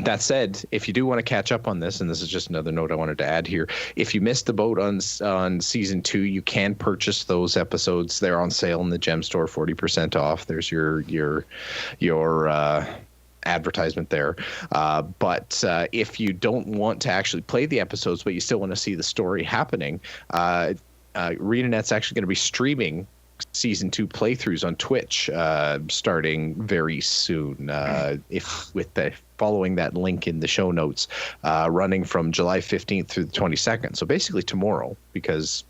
that said, if you do want to catch up on this, and this is just another note I wanted to add here, if you missed the boat on season 2, you can purchase those episodes. They're on sale in the Gem Store, 40% off. There's your advertisement there. But if you don't want to actually play the episodes, but you still want to see the story happening, ArenaNet's actually going to be streaming season 2 playthroughs on Twitch starting very soon, following that link in the show notes, running from July 15th through the 22nd. So basically tomorrow, because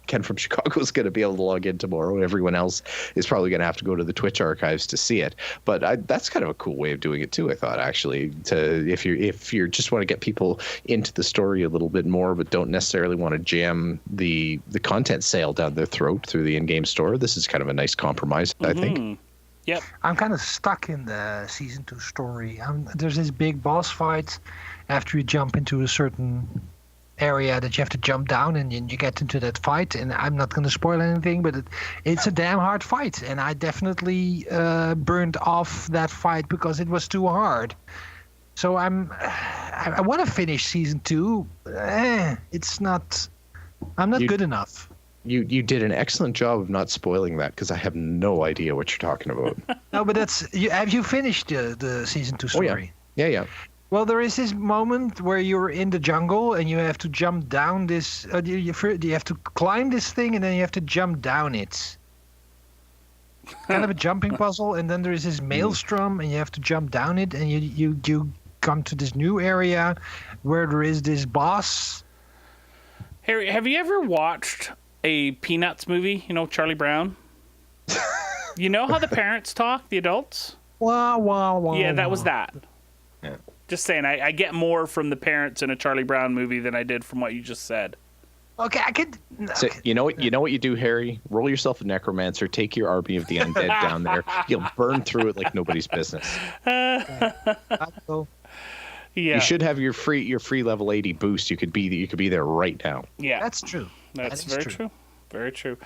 Ken from Chicago is going to be able to log in tomorrow. Everyone else is probably going to have to go to the Twitch archives to see it. But that's kind of a cool way of doing it too, I thought, actually. If you just want to get people into the story a little bit more, but don't necessarily want to jam the content sale down their throat through the in-game store, this is kind of a nice compromise, I think. Yep. I'm kind of stuck in the season 2 story. There's this big boss fight after you jump into a certain area that you have to jump down, and you get into that fight. And I'm not going to spoil anything, but it's a damn hard fight. And I definitely burned off that fight because it was too hard. So I want to finish season 2. It's not. I'm not good enough. You did an excellent job of not spoiling that, because I have no idea what you're talking about. No, but have you finished the season 2 story? Oh, yeah. Well, there is this moment where you're in the jungle and you have to jump down this. You have to climb this thing and then you have to jump down it. Kind of a jumping puzzle, and then there is this maelstrom and you have to jump down it, and you come to this new area where there is this boss. Harry, have you ever watched a Peanuts movie? Charlie Brown. You know how the parents talk, the adults? Wah, wah, wah. Yeah, that was that. Yeah. Just saying, I get more from the parents in a Charlie Brown movie than I did from what you just said. Okay, I could. So, you know what you do, Harry? Roll yourself a necromancer, take your army of the undead down there. You'll burn through it like nobody's business. Yeah. You should have your free level 80 boost. You could be there right now. Yeah, that's true. That's very true. Very true.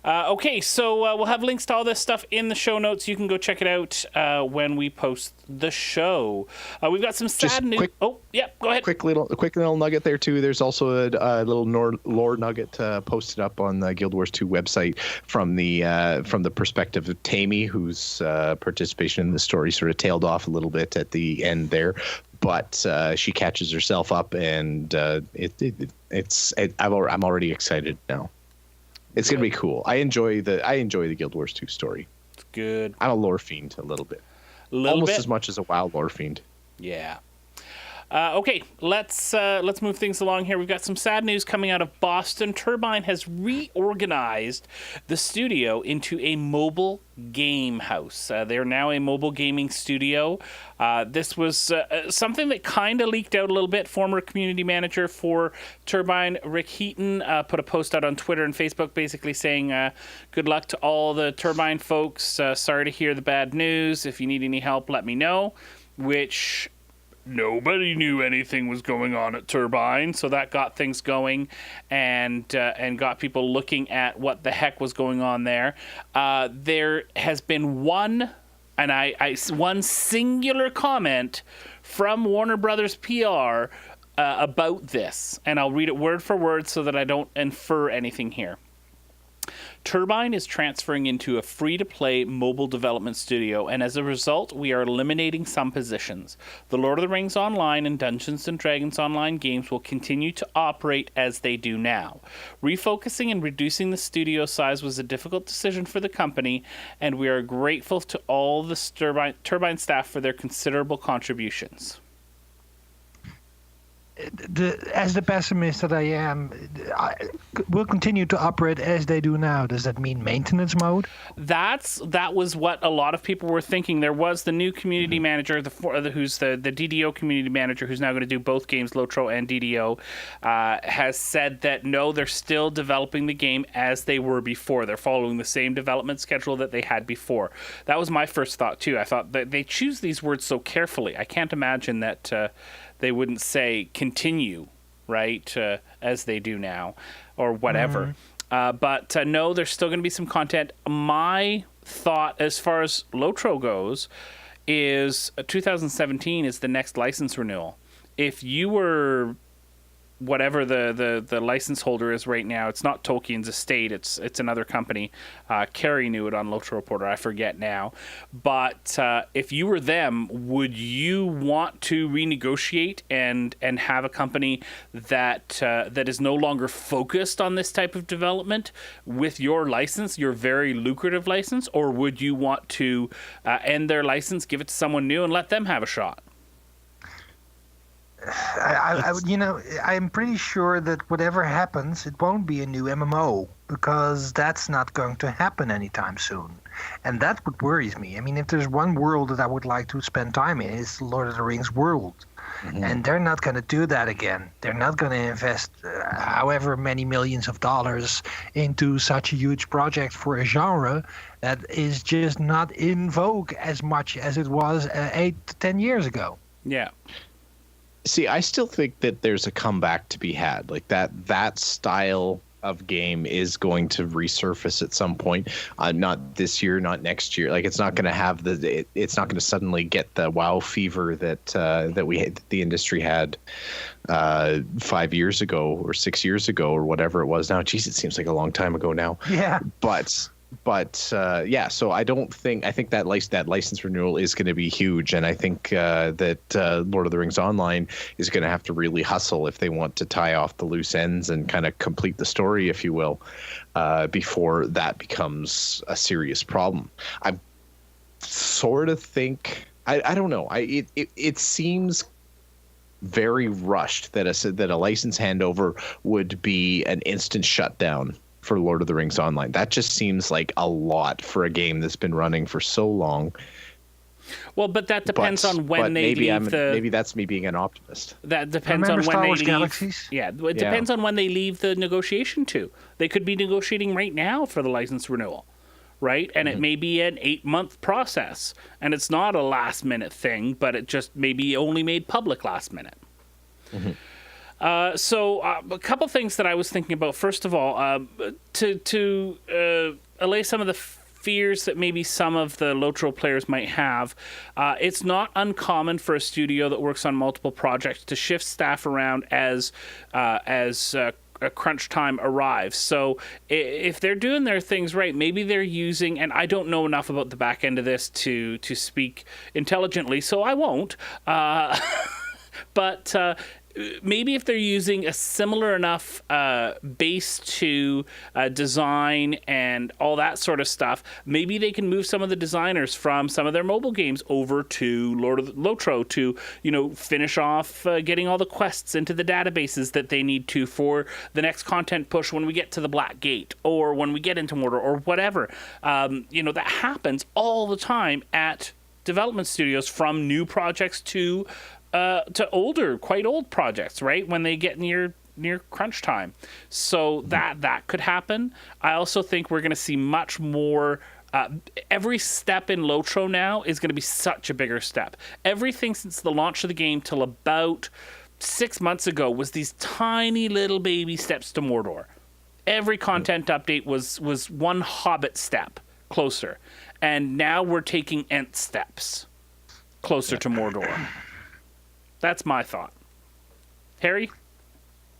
Okay, so we'll have links to all this stuff in the show notes. You can go check it out when we post the show. We've got some sad news. Oh, yeah, go ahead. Quick little nugget there too. There's also a little lore nugget posted up on the Guild Wars 2 website from the perspective of Tammy, whose participation in the story sort of tailed off a little bit at the end there. But she catches herself up, and I'm already excited now. It's gonna be cool. I enjoy the Guild Wars 2 story. It's good. I'm a lore fiend a little bit, almost as much as a WoW lore fiend. Yeah. Okay, let's move things along here. We've got some sad news coming out of Boston. Turbine has reorganized the studio into a mobile game house. They're now a mobile gaming studio. This was something that kind of leaked out a little bit. Former community manager for Turbine, Rick Heaton, put a post out on Twitter and Facebook basically saying, good luck to all the Turbine folks. Sorry to hear the bad news. If you need any help, let me know. Which... nobody knew anything was going on at Turbine, so that got things going and got people looking at what the heck was going on there. There has been one singular comment from Warner Brothers PR about this, and I'll read it word for word so that I don't infer anything here. Turbine is transferring into a free-to-play mobile development studio, and as a result, we are eliminating some positions. The Lord of the Rings Online and Dungeons & Dragons Online games will continue to operate as they do now. Refocusing and reducing the studio size was a difficult decision for the company, and we are grateful to all the Turbine staff for their considerable contributions. As the pessimist that I am, will continue to operate as they do now. Does that mean maintenance mode? That was what a lot of people were thinking. There was the new community manager, who's the DDO community manager, who's now going to do both games, Lotro and DDO, has said that no, they're still developing the game as they were before. They're following the same development schedule that they had before. That was my first thought too. I thought that they choose these words so carefully. I can't imagine that they wouldn't say continue, right, as they do now, or whatever. But no, there's still going to be some content. My thought, as far as Lotro goes, is 2017 is the next license renewal. If you were whatever the license holder is right now, it's not Tolkien's estate, it's another company. Carrie knew it on Lotro Reporter, I forget now. But if you were them, would you want to renegotiate and have a company that is no longer focused on this type of development with your license, your very lucrative license, or would you want to end their license, give it to someone new, and let them have a shot? I'm pretty sure that whatever happens, it won't be a new MMO, because that's not going to happen anytime soon. And that's what worries me. I mean, if there's one world that I would like to spend time in, it's Lord of the Rings world. Mm-hmm. And they're not going to do that again. They're not going to invest however many millions of dollars into such a huge project for a genre that is just not in vogue as much as it was 8 to 10 years ago. Yeah. See, I still think that there's a comeback to be had. Like that style of game is going to resurface at some point. Not this year, not next year. Like it's not going to have it's not going to suddenly get the WoW fever that the industry had 5 years ago or 6 years ago or whatever it was now. Geez, it seems like a long time ago now. Yeah. But yeah, so I think that license renewal is going to be huge, and I think that Lord of the Rings Online is going to have to really hustle if they want to tie off the loose ends and kind of complete the story, if you will, before that becomes a serious problem. I sort of think I don't know. It seems very rushed that a license handover would be an instant shutdown for Lord of the Rings Online. That just seems like a lot for a game that's been running for so long. Well, but that depends on when they leave maybe that's me being an optimist. That depends on when they leave. Galaxies? Yeah, it depends on when they leave the negotiation too. They could be negotiating right now for the license renewal, right? And it may be an 8-month process, and it's not a last-minute thing, but it just maybe only made public last minute. Mm-hmm. So a couple things that I was thinking about. First of all, to allay some of the fears that maybe some of the Lotro players might have, it's not uncommon for a studio that works on multiple projects to shift staff around as a crunch time arrives. So if they're doing their things right, maybe they're using, and I don't know enough about the back end of this to speak intelligently, so I won't. But maybe if they're using a similar enough base to design and all that sort of stuff, maybe they can move some of the designers from some of their mobile games over to Lotro to, finish off getting all the quests into the databases that they need to for the next content push when we get to the Black Gate or when we get into Mordor or whatever. That happens all the time at development studios, from new projects to older, quite old projects, right? When they get near crunch time. So that could happen. I also think we're going to see much more. Every step in Lotro now is going to be such a bigger step. Everything since the launch of the game till about 6 months ago was these tiny little baby steps to Mordor. Every content update was one hobbit step closer. And now we're taking nth steps closer to Mordor. That's my thought. Harry?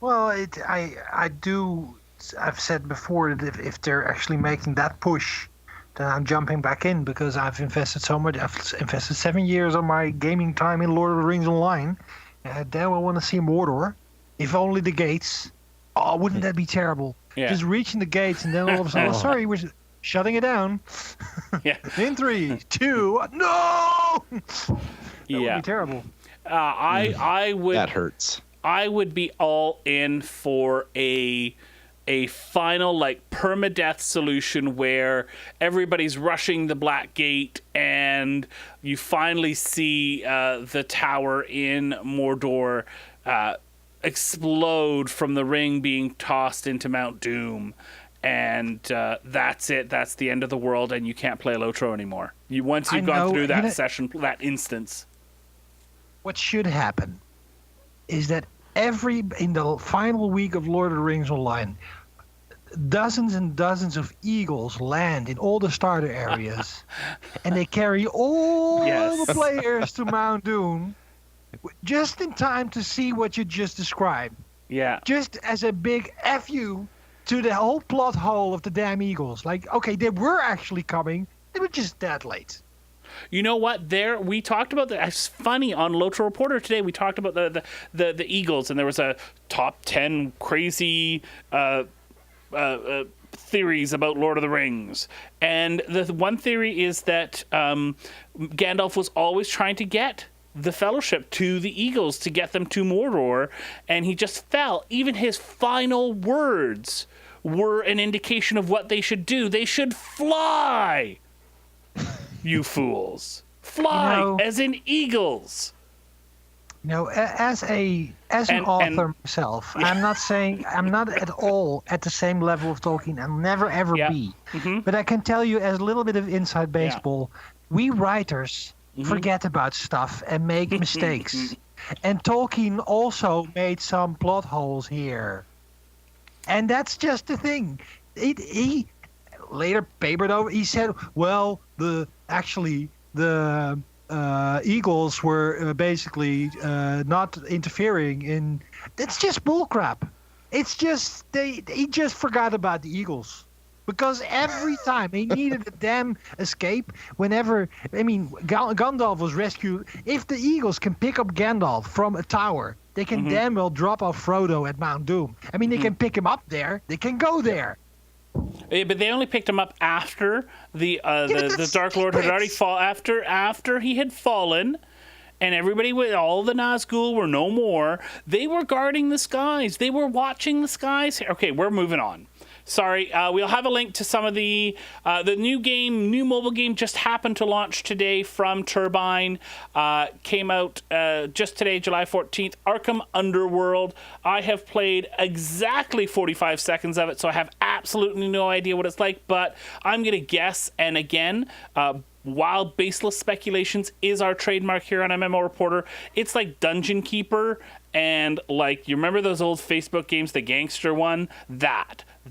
Well, I've said before that if they're actually making that push, then I'm jumping back in, because I've invested so much. I've invested 7 years of my gaming time in Lord of the Rings Online. Then I want to see Mordor. If only the gates. Oh, wouldn't that be terrible? Yeah. Just reaching the gates and then all of a sudden, sorry, we're shutting it down. Yeah. In 3, 2, no! That would be terrible. I would. That hurts. I would be all in for a final permadeath solution where everybody's rushing the Black Gate and you finally see the tower in Mordor explode from the ring being tossed into Mount Doom. And that's it. That's the end of the world, and you can't play Lotro anymore. Once you've gone through that session, that instance. What should happen is that in the final week of Lord of the Rings Online, dozens and dozens of eagles land in all the starter areas, and they carry all the players to Mount Doom, just in time to see what you just described. Yeah. Just as a big F you to the whole plot hole of the damn eagles. Okay, they were actually coming. They were just that late. You know what? We talked about that. It's funny, on Lotro Reporter today, we talked about the Eagles, and there was a top 10 crazy theories about Lord of the Rings. And the one theory is that Gandalf was always trying to get the Fellowship to the Eagles to get them to Mordor, and he just fell. Even his final words were an indication of what they should do. They should fly. You fools. Fly, as in eagles. As an author myself, I'm not at all at the same level of Tolkien. I'll never ever be. Mm-hmm. But I can tell you, as a little bit of inside baseball, we writers forget about stuff and make mistakes. And Tolkien also made some plot holes here. And that's just the thing. He later papered over. He said, well, the Eagles were basically not interfering in. That's just bullcrap. It's just he just forgot about the Eagles, because every time he needed a damn escape. Gandalf was rescued. If the Eagles can pick up Gandalf from a tower, they can damn well drop off Frodo at Mount Doom. They can pick him up there. They can go there. Yeah, but they only picked him up after the Dark Lord had already after he had fallen, and all the Nazgul were no more. They were guarding the skies. They were watching the skies. Okay, we're moving on. Sorry, we'll have a link to some of the new mobile game just happened to launch today from Turbine. Came out just today, July 14th, Arkham Underworld. I have played exactly 45 seconds of it, so I have absolutely no idea what it's like, but I'm going to guess, and again, wild baseless speculations is our trademark here on MMO Reporter. It's like Dungeon Keeper, and you remember those old Facebook games, the gangster one?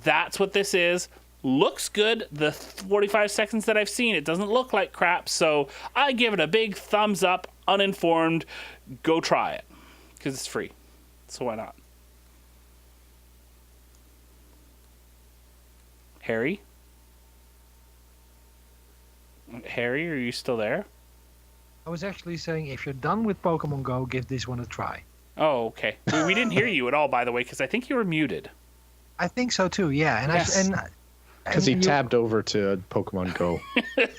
That's what this is. Looks good. The 45 seconds that I've seen, it doesn't look like crap, so I give it a big thumbs up, uninformed. Go try it, because it's free, so why not? Harry? Harry, are you still there? I was actually saying, if you're done with Pokemon Go, give this one a try. Oh, okay. We didn't hear you at all, by the way, because I think you were muted. I think so too. Yeah, and Yes. Because he tabbed over to Pokemon Go.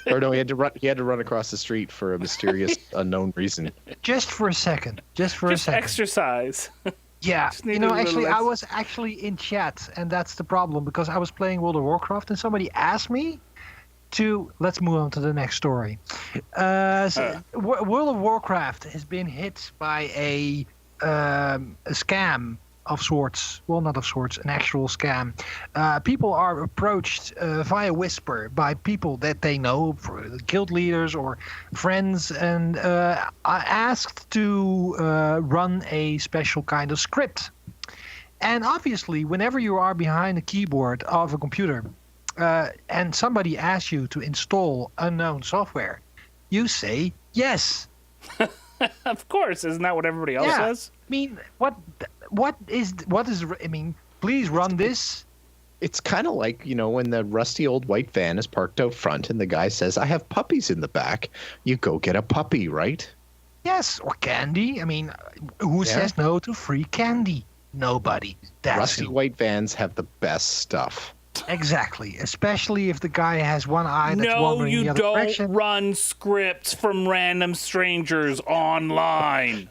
Or no, he had to run across the street for a mysterious unknown reason. just for a second. Just for a Just second. exercise. Yeah, Just needed a little actually, I less- was actually in chat, and that's the problem because I was playing World of Warcraft, and somebody asked me to. Let's move on to the next story. World of Warcraft has been hit by a scam of sorts. Well, not of sorts, an actual scam. People are approached via Whisper by people that they know, for guild leaders or friends, and are asked to run a special kind of script. And obviously, whenever you are behind a keyboard of a computer and somebody asks you to install unknown software, you say yes. Of course, isn't that what everybody else says? I mean, what is? I mean, please run this. It's kind of like, when the rusty old white van is parked out front and the guy says, I have puppies in the back. You go get a puppy, right? Yes, or candy. I mean, who says no to free candy? Nobody. That's Rusty who. white vans have the best stuff. Exactly, especially if the guy has one eye that's No, wandering you the other don't direction. run scripts from random strangers online.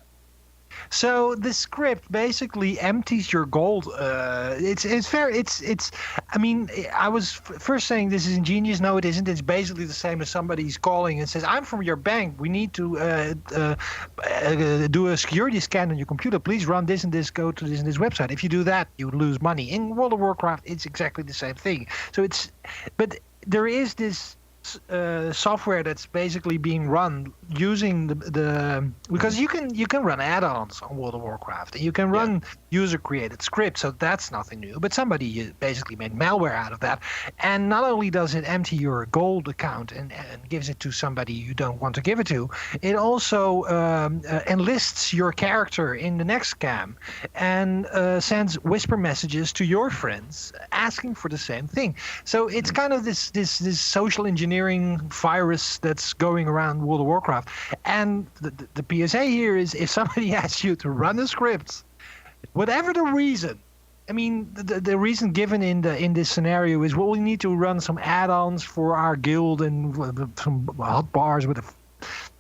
So the script basically empties your gold. It's fair. I mean, I was first saying this is ingenious. No, it isn't. It's basically the same as somebody's calling and says, "I'm from your bank. We need to do a security scan on your computer. Please run this and this. Go to this and this website. If you do that, you lose money." In World of Warcraft, it's exactly the same thing. So but there is this software that's basically being run using the because you can run add-ons on World of Warcraft, and you can run user-created scripts, so that's nothing new. But somebody basically made malware out of that, and not only does it empty your gold account and gives it to somebody you don't want to give it to, it also enlists your character in the next scam and sends whisper messages to your friends asking for the same thing. So it's kind of this social engineering virus that's going around World of Warcraft. And the PSA here is, if somebody asks you to run a script, whatever the reason, I mean, the reason given in this scenario is, well, we need to run some add-ons for our guild and some hot bars with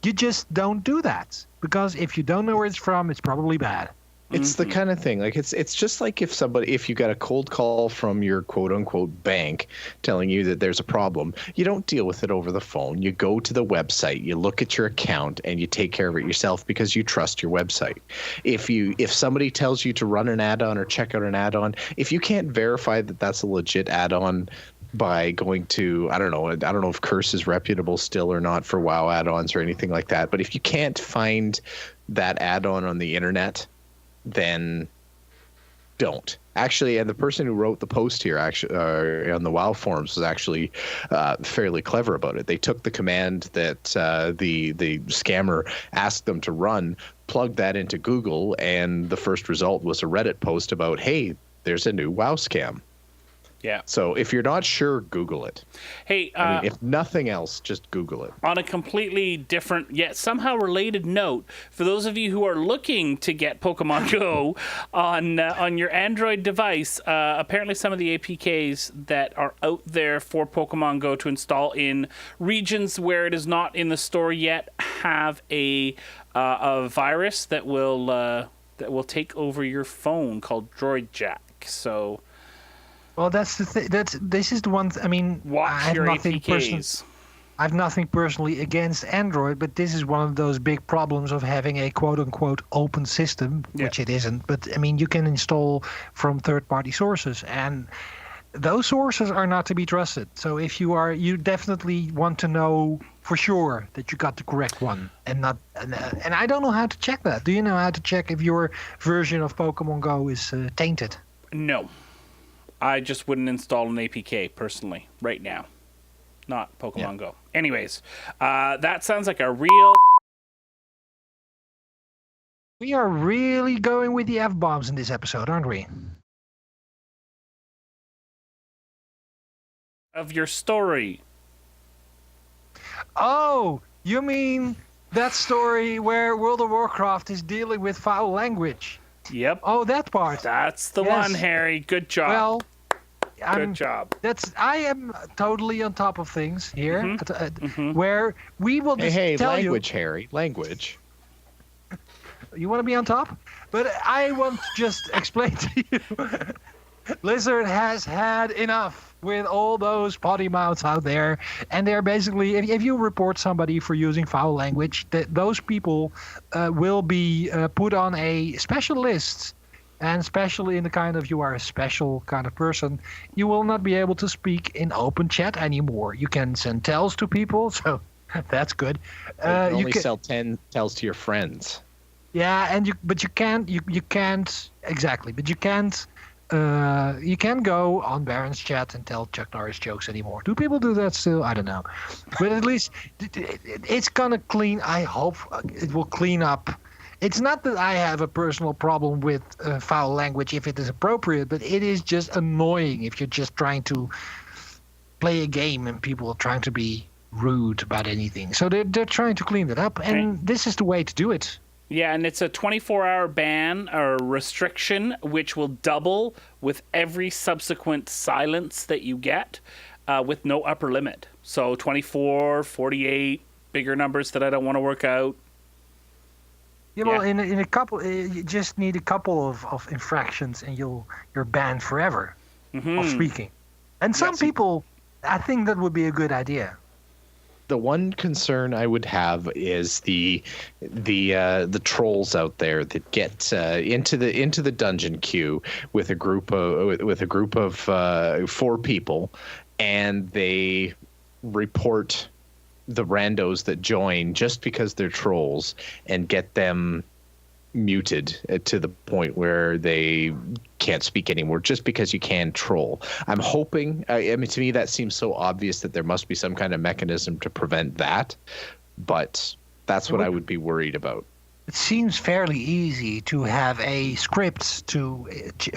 you just don't do that, because if you don't know where it's from, it's probably bad. It's the kind of thing, like it's just like if you got a cold call from your quote unquote bank telling you that there's a problem, you don't deal with it over the phone. You go to the website, you look at your account, and you take care of it yourself because you trust your website. If somebody tells you to run an add-on or check out an add-on, if you can't verify that that's a legit add-on by going to, I don't know if Curse is reputable still or not for WoW add-ons or anything like that, but if you can't find that add-on on the internet, then don't. Actually, and the person who wrote the post here actually on the WoW forums was actually fairly clever about it. They took the command that the scammer asked them to run, plugged that into Google, and the first result was a Reddit post about, hey, there's a new WoW scam. Yeah. So if you're not sure, Google it. Hey, I mean, if nothing else, just Google it. on a completely different yet somehow related note, for those of you who are looking to get Pokemon Go on your Android device, apparently some of the APKs that are out there for Pokemon Go to install in regions where it is not in the store yet have a virus that will take over your phone called Droid Jack. So. Well, that's the thing. This is the one. I mean, Watch your APKs. I have nothing personally against Android, but this is one of those big problems of having a quote-unquote open system, which it isn't. But I mean, you can install from third-party sources, and those sources are not to be trusted. So if you definitely want to know for sure that you got the correct one, and not. And I don't know how to check that. Do you know how to check if your version of Pokemon Go is tainted? No. I just wouldn't install an APK personally right now. Not Pokemon Go. Anyways, that sounds like a real... We are really going with the F-bombs in this episode, aren't we? Of your story. Oh, you mean that story where World of Warcraft is dealing with foul language. Yep. Oh, that part. That's the Yes. one, Harry. Good job. Well, Good job. I am totally on top of things here, where we will just Hey, tell language, Harry. Language. you want to be on top, but I want to just explain to you, Blizzard has had enough with all those potty mouths out there, and they're basically, if you report somebody for using foul language, those people will be put on a special list. And especially in the kind of you are a special kind of person, you will not be able to speak in open chat anymore. You can send tells to people, so that's good. You can only sell 10 tells to your friends. Yeah, and you can't exactly, but you can't go on Baron's chat and tell Chuck Norris jokes anymore. Do people do that still? I don't know, but at least it's gonna clean. I hope it will clean up. It's not that I have a personal problem with foul language if it is appropriate, but it is just annoying if you're just trying to play a game and people are trying to be rude about anything. So they're trying to clean that up, and this is the way to do it. Yeah, and it's a 24-hour ban or restriction, which will double with every subsequent silence that you get with no upper limit. So 24, 48, bigger numbers that I don't want to work out. Yeah, well, in a couple, you just need a couple of infractions, and you're banned forever of speaking. And some people, I think that would be a good idea. The one concern I would have is the trolls out there that get into the dungeon queue with a group of 4 people, and they report the randos that join just because they're trolls and get them muted to the point where they can't speak anymore just because you can troll. I'm hoping, I mean, to me that seems so obvious that there must be some kind of mechanism to prevent that, but that's what I would be worried about. It seems fairly easy to have a script to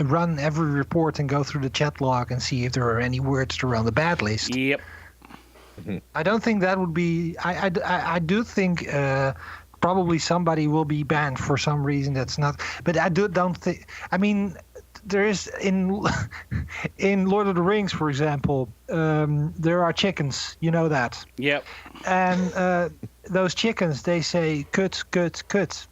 run every report and go through the chat log and see if there are any words to run the bad list. Yep. I don't think that would be. I do think probably somebody will be banned for some reason that's not. But don't think. I mean, there is in Lord of the Rings, for example, there are chickens. You know that. Yep. And those chickens, they say kut kut kut.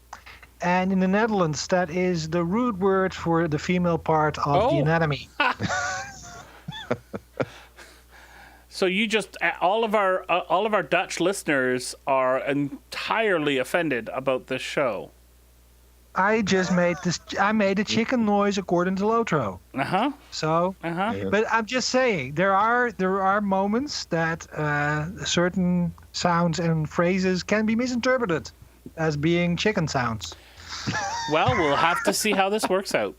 And in the Netherlands, that is the rude word for the female part of the anatomy. So you just all of our Dutch listeners are entirely offended about this show. I just made this. I made a chicken noise according to Lotro. So, but I'm just saying there are moments that certain sounds and phrases can be misinterpreted as being chicken sounds. Well, we'll have to see how this works out.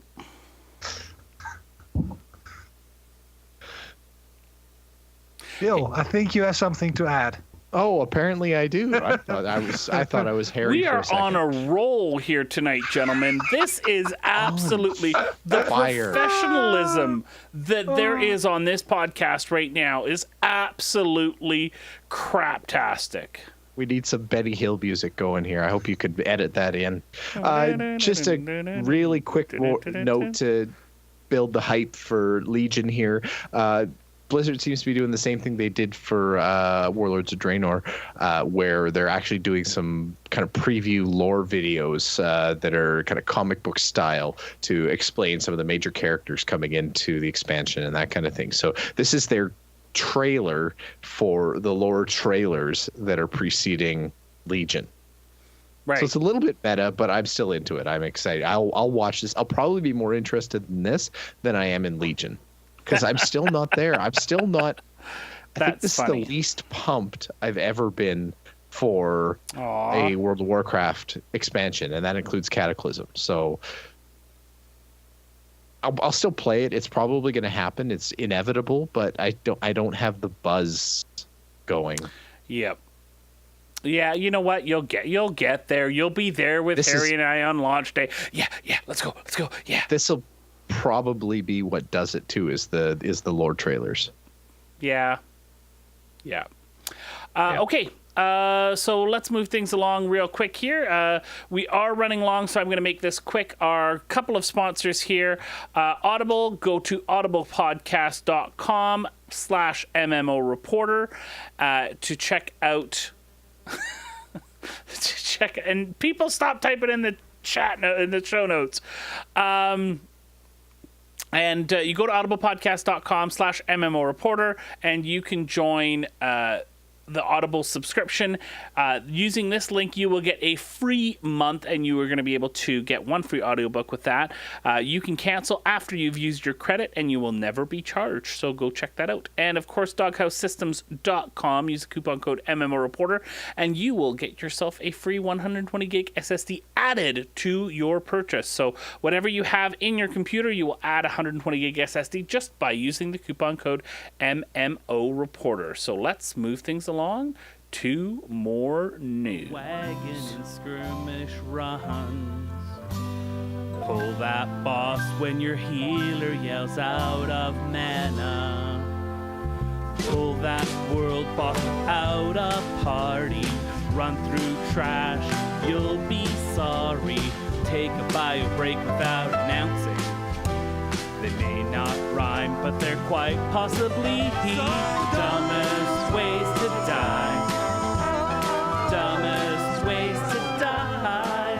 Bill, I think you have something to add. Oh, apparently I do. I thought I was Harry. We for are a second. on a roll here tonight, gentlemen. This is absolutely the fire. professionalism that there is on this podcast right now is absolutely craptastic. We need some Benny Hill music going here. I hope you could edit that in. Just a really quick note to build the hype for Legion here. Blizzard seems to be doing the same thing they did for Warlords of Draenor, where they're actually doing some kind of preview lore videos that are kind of comic book style to explain some of the major characters coming into the expansion and that kind of thing. So this is their trailer for the lore trailers that are preceding Legion. Right. So it's a little bit meta, but I'm still into it. I'm excited. I'll watch this. I'll probably be more interested in this than I am in Legion. Because I'm still not there. I'm still not. I think this is the least pumped I've ever been for a World of Warcraft expansion, and that includes Cataclysm. So I'll still play it. It's probably going to happen. It's inevitable, but I don't have the buzz going. Yep. Yeah, you know what? You'll get there. You'll be there with Harry and I on launch day. Yeah. Let's go. Yeah. This'll probably be what does it too, is the lore trailers. Yeah. Okay. So let's move things along real quick here. We are running long, so I'm going to make this quick. Our couple of sponsors here. Audible, go to audiblepodcast.com/MMO Reporter to check out... and people stop typing in the chat in the show notes. And you go to audiblepodcast.com/MMO Reporter, and you can join the Audible subscription. Using this link, you will get a free month, and you are going to be able to get one free audiobook with that. You can cancel after you've used your credit, and you will never be charged. So go check that out. And of course, doghousesystems.com. Use the coupon code MMO Reporter, and you will get yourself a free 120 gig SSD added to your purchase. So whatever you have in your computer, you will add 120 gig SSD just by using the coupon code MMO Reporter. So let's move things along to more news. Wagon and skirmish runs. Pull that boss when your healer yells out of mana. Pull that world boss without a party. Run through trash, you'll be sorry. Take a bio break without announcing. They may not rhyme, but they're quite possibly the dumbest ways to die. Dumbest ways to die.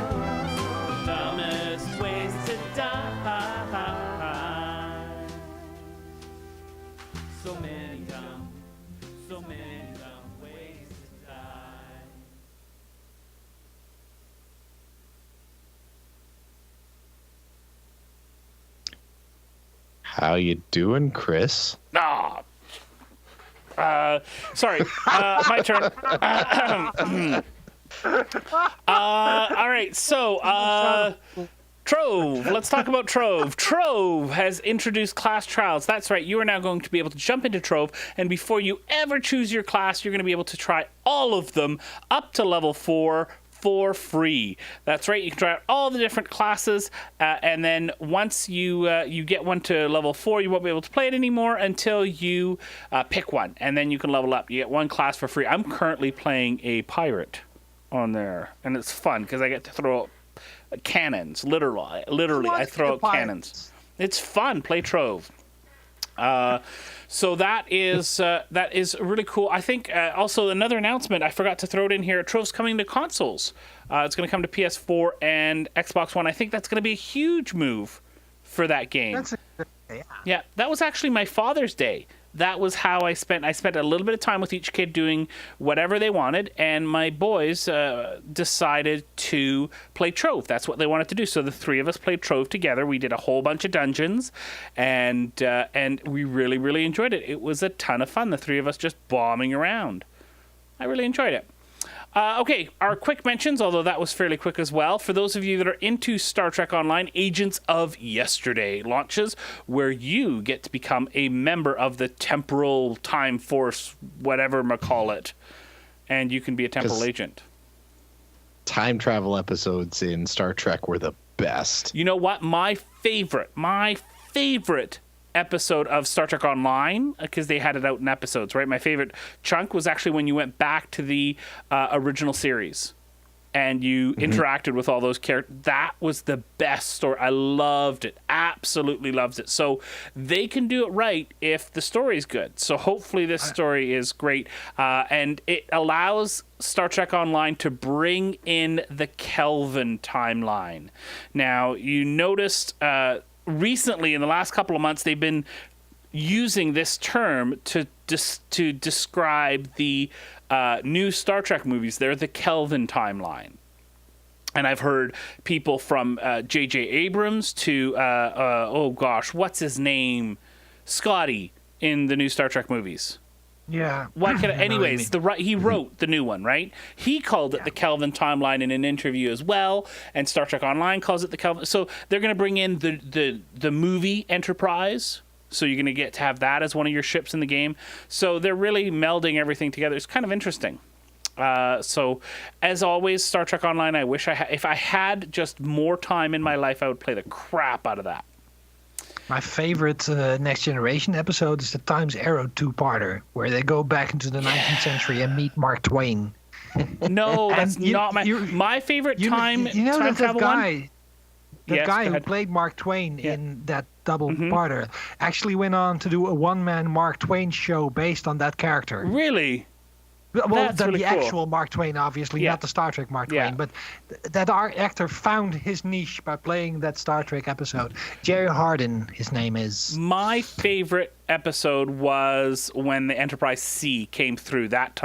Dumbest ways to die. So many dumb ways to die. How you doing, Chris? Sorry, my turn. All right, so Trove. Let's talk about Trove. Trove has introduced class trials. That's right. You are now going to be able to jump into Trove, and before you ever choose your class, you're going to be able to try all of them up to level 4 for free. That's right. You can try out all the different classes, and then once you get one to level 4, you won't be able to play it anymore until you pick one, and then you can level up. You get one class for free. I'm currently playing a pirate on there, and it's fun because I get to throw out cannons. Literally, I throw out cannons. It's fun. Play Trove. So that is really cool. I think also another announcement, I forgot to throw it in here. Trove's coming to consoles. It's going to come to PS4 and Xbox One. I think that's going to be a huge move for that game. Yeah, that was actually my Father's Day. That was how I spent a little bit of time with each kid doing whatever they wanted, and my boys decided to play Trove. That's what they wanted to do. So the three of us played Trove together. We did a whole bunch of dungeons, and we really, really enjoyed it. It was a ton of fun, the three of us just bombing around. I really enjoyed it. Okay, our quick mentions, although that was fairly quick as well. For those of you that are into Star Trek Online, Agents of Yesterday launches, where you get to become a member of the Temporal Time Force, whatever you call it, and you can be a temporal agent. Time travel episodes in Star Trek were the best. You know what? My favorite episode of Star Trek Online, because they had it out in episodes, right? My favorite chunk was actually when you went back to the original series and you interacted with all those characters. That was the best story. I loved it. Absolutely loved it. So they can do it right if the story's good. So hopefully this story is great. And it allows Star Trek Online to bring in the Kelvin timeline. Now, you noticed recently, in the last couple of months, they've been using this term to describe the new Star Trek movies. They're the Kelvin timeline. And I've heard people from J.J. Abrams to, what's his name? Scotty in the new Star Trek movies. Yeah. Anyways, he wrote the new one, right? He called it the Kelvin timeline in an interview as well, and Star Trek Online calls it the Kelvin. So they're going to bring in the movie Enterprise. So you're going to get to have that as one of your ships in the game. So they're really melding everything together. It's kind of interesting. So as always, Star Trek Online, I wish if I had just more time in my life, I would play the crap out of that. My favorite Next Generation episode is the Times Arrow two-parter, where they go back into the 19th century and meet Mark Twain. No, that's And not my favorite time that travel guy, one. the Yes, guy go who ahead. played Mark Twain Yeah. in that double-parter actually went on to do a one-man Mark Twain show based on that character. Really? Well, That's the really cool. actual Mark Twain, obviously, Yeah. not the Star Trek Mark Yeah. Twain, but that actor found his niche by playing that Star Trek episode. Jerry Hardin, his name is. My favorite episode was when the Enterprise C came through. That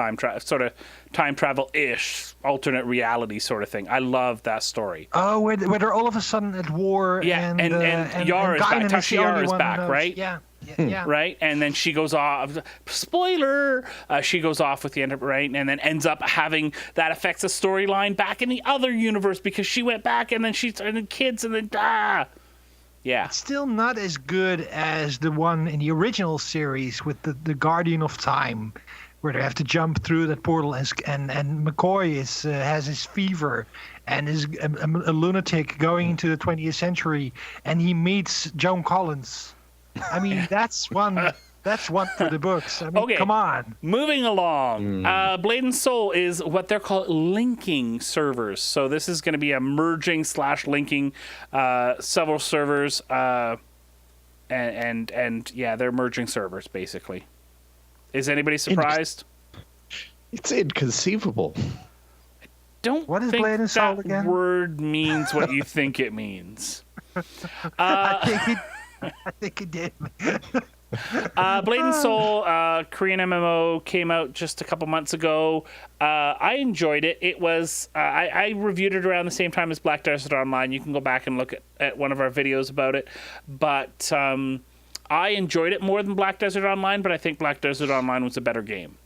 sort of time travel-ish, alternate reality sort of thing. I love that story. Oh, where they're all of a sudden at war. Yeah, and Yara is Guinan back. is the Tasha Yara only is one who back, knows. right? Yeah. Yeah. Right, and then she goes off. Spoiler! She goes off with the Enterprise, right, and then ends up having that affects a storyline back in the other universe because she went back, and then she's and the kids, and then yeah. Still not as good as the one in the original series with the Guardian of Time, where they have to jump through that portal, and McCoy has his fever and is a lunatic going into the 20th century, and he meets Joan Collins. I mean, that's one. That's one for the books. I mean, Okay. come on. Moving along, Blade and Soul is what they're called linking servers. So this is going to be a merging / linking several servers, and yeah, they're merging servers basically. Is anybody surprised? It's inconceivable. Don't What is think Blade and Soul that again? word means what you think it means. I think it did. Blade and Soul, Korean MMO, came out just a couple months ago. I enjoyed it. It was I reviewed it around the same time as Black Desert Online. You can go back and look at one of our videos about it. But I enjoyed it more than Black Desert Online, but I think Black Desert Online was a better game.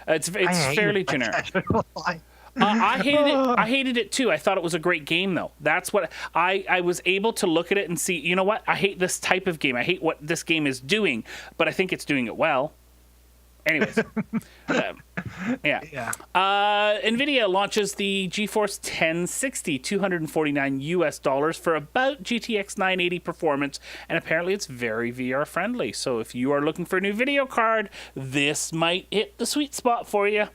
It's fairly generic. I hated it. I hated it too. I thought it was a great game, though. That's what I was able to look at it and see. You know what? I hate this type of game. I hate what this game is doing, but I think it's doing it well. Anyways, yeah. NVIDIA launches the GeForce 1060, $249 for about GTX 980 performance, and apparently it's very VR friendly. So if you are looking for a new video card, this might hit the sweet spot for you.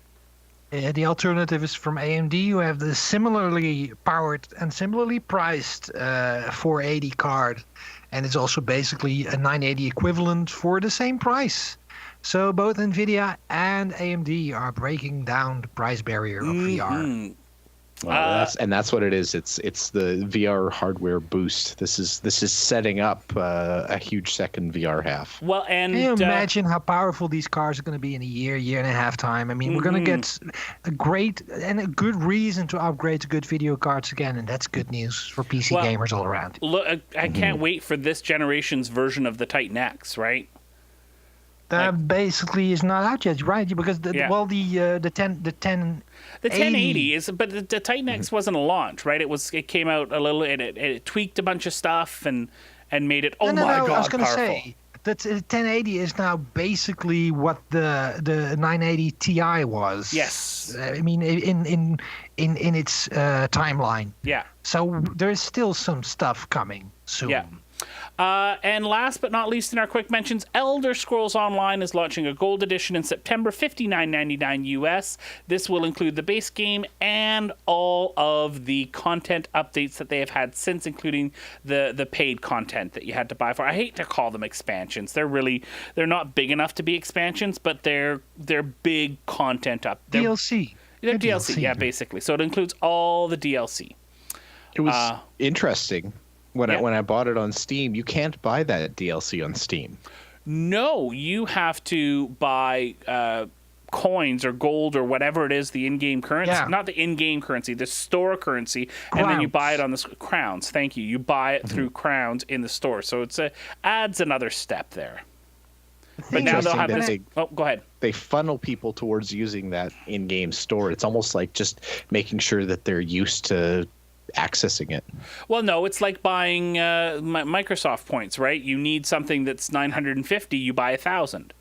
The alternative is from AMD. You have the similarly powered and similarly priced 480 card, and it's also basically a 980 equivalent for the same price. So both NVIDIA and AMD are breaking down the price barrier of VR. Well, that's what it is. It's the VR hardware boost. This is setting up a huge second VR half. Well, and Can you imagine how powerful these cars are going to be in a year and a half time? I mean, we're going to get a great and a good reason to upgrade to good video cards again, and that's good news for PC gamers all around. Look, I can't wait for this generation's version of the Titan X, right? That basically is not out yet, right? Because the 1080 is, but the Titan X wasn't a launch, right? It came out a little, it tweaked a bunch of stuff and made it No, God, I was going to powerful. say that the 1080 is now basically what the 980 Ti was. Yes. I mean, in its timeline. Yeah. So there's still some stuff coming soon. Yeah. And last but not least in our quick mentions, Elder Scrolls Online is launching a gold edition in September, $59.99 US. This will include the base game and all of the content updates that they have had since, including the paid content that you had to buy for. I hate to call them expansions. They're not big enough to be expansions, but they're big content up. DLC. They're DLC, yeah, basically. So it includes all the DLC. It was interesting. When I bought it on Steam, you can't buy that DLC on Steam. No, you have to buy coins or gold or whatever it is, the in-game currency. Yeah. Not the in-game currency, the store currency. Crowns. And then you buy it on the crowns. Thank you. You buy it through crowns in the store. So it's adds another step there. But now they'll have this. Oh, go ahead. They funnel people towards using that in-game store. It's almost like just making sure that they're used to accessing it. Well, no, it's like buying Microsoft points, right? You need something that's 950, you buy 1,000,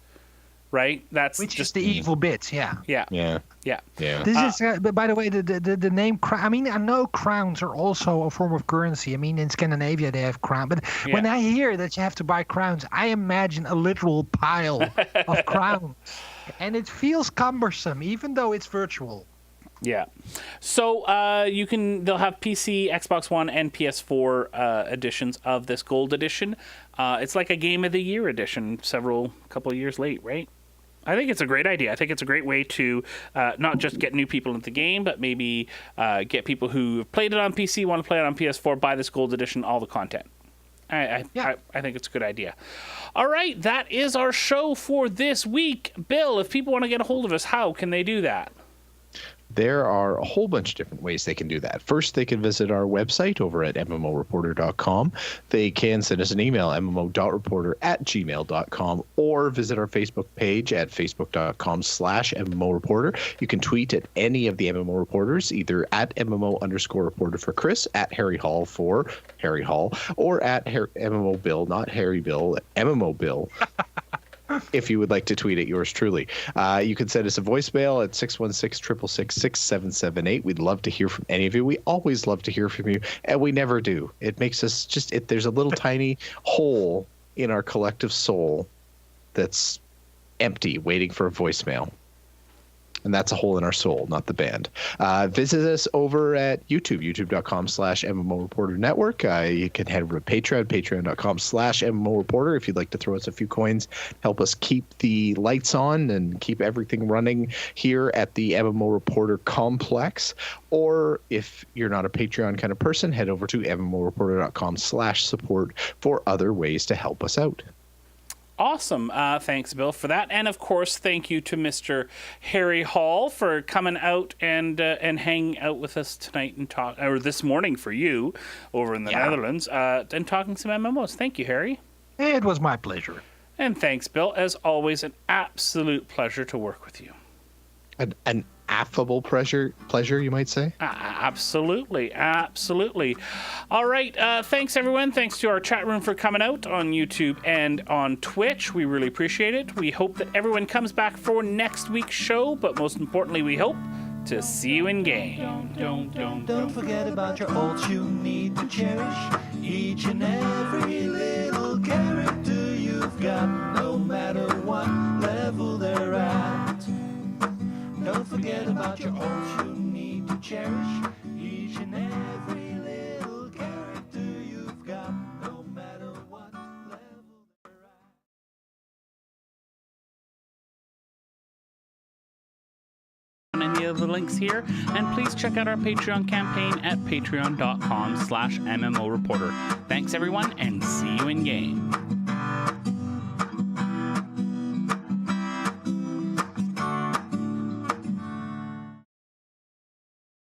right? That's Which just is the evil bit, yeah. Yeah. This is, but by the way, the name crown. I mean, I know crowns are also a form of currency. I mean, in Scandinavia they have crown. But when I hear that you have to buy crowns, I imagine a literal pile of crowns. and it feels cumbersome, even though it's virtual. Yeah. So they'll have PC, Xbox One, and PS4 editions of this Gold Edition. It's like a Game of the Year edition, couple of years late, right? I think it's a great idea. I think it's a great way to not just get new people into the game, but maybe get people who have played it on PC, want to play it on PS4, buy this Gold Edition, all the content. I think it's a good idea. All right, that is our show for this week. Bill, if people want to get a hold of us, how can they do that? There are a whole bunch of different ways they can do that. First, they can visit our website over at MMOreporter.com. They can send us an email, mmo.reporter@gmail.com, or visit our Facebook page at facebook.com/MMOreporter. You can tweet at any of the MMO reporters, either at MMO_reporter for Chris, at Harry Hall for Harry Hall, or at MMO Bill, not Harry Bill, MMO Bill. If you would like to tweet at yours truly. You can send us a voicemail at 616-666-6778. We'd love to hear from any of you. We always love to hear from you, and we never do. It makes us there's a little tiny hole in our collective soul that's empty, waiting for a voicemail. And that's a hole in our soul, not the band. Visit us over at YouTube, youtube.com/MMO Reporter Network. You can head over to Patreon, patreon.com/MMO Reporter if you'd like to throw us a few coins, help us keep the lights on and keep everything running here at the MMO Reporter complex. Or if you're not a Patreon kind of person, head over to MMOreporter.com/support for other ways to help us out. Awesome. Thanks, Bill, for that. And, of course, thank you to Mr. Harry Hall for coming out and hanging out with us tonight or this morning for you over in the Netherlands and talking some MMOs. Thank you, Harry. It was my pleasure. And thanks, Bill. As always, an absolute pleasure to work with you. An affable pleasure, you might say. Absolutely. All right. Thanks, everyone. Thanks to our chat room for coming out on YouTube and on Twitch. We really appreciate it. We hope that everyone comes back for next week's show, but most importantly, we hope to see you in game. Don't forget about your ults you need to cherish. Each and every little character you've got, no matter what level they're at. Don't forget about your ults you need to cherish. Each and every little character you've got, no matter what level they're at. On any of the links here, and please check out our Patreon campaign at patreon.com/MMO Reporter. Thanks, everyone, and see you in game.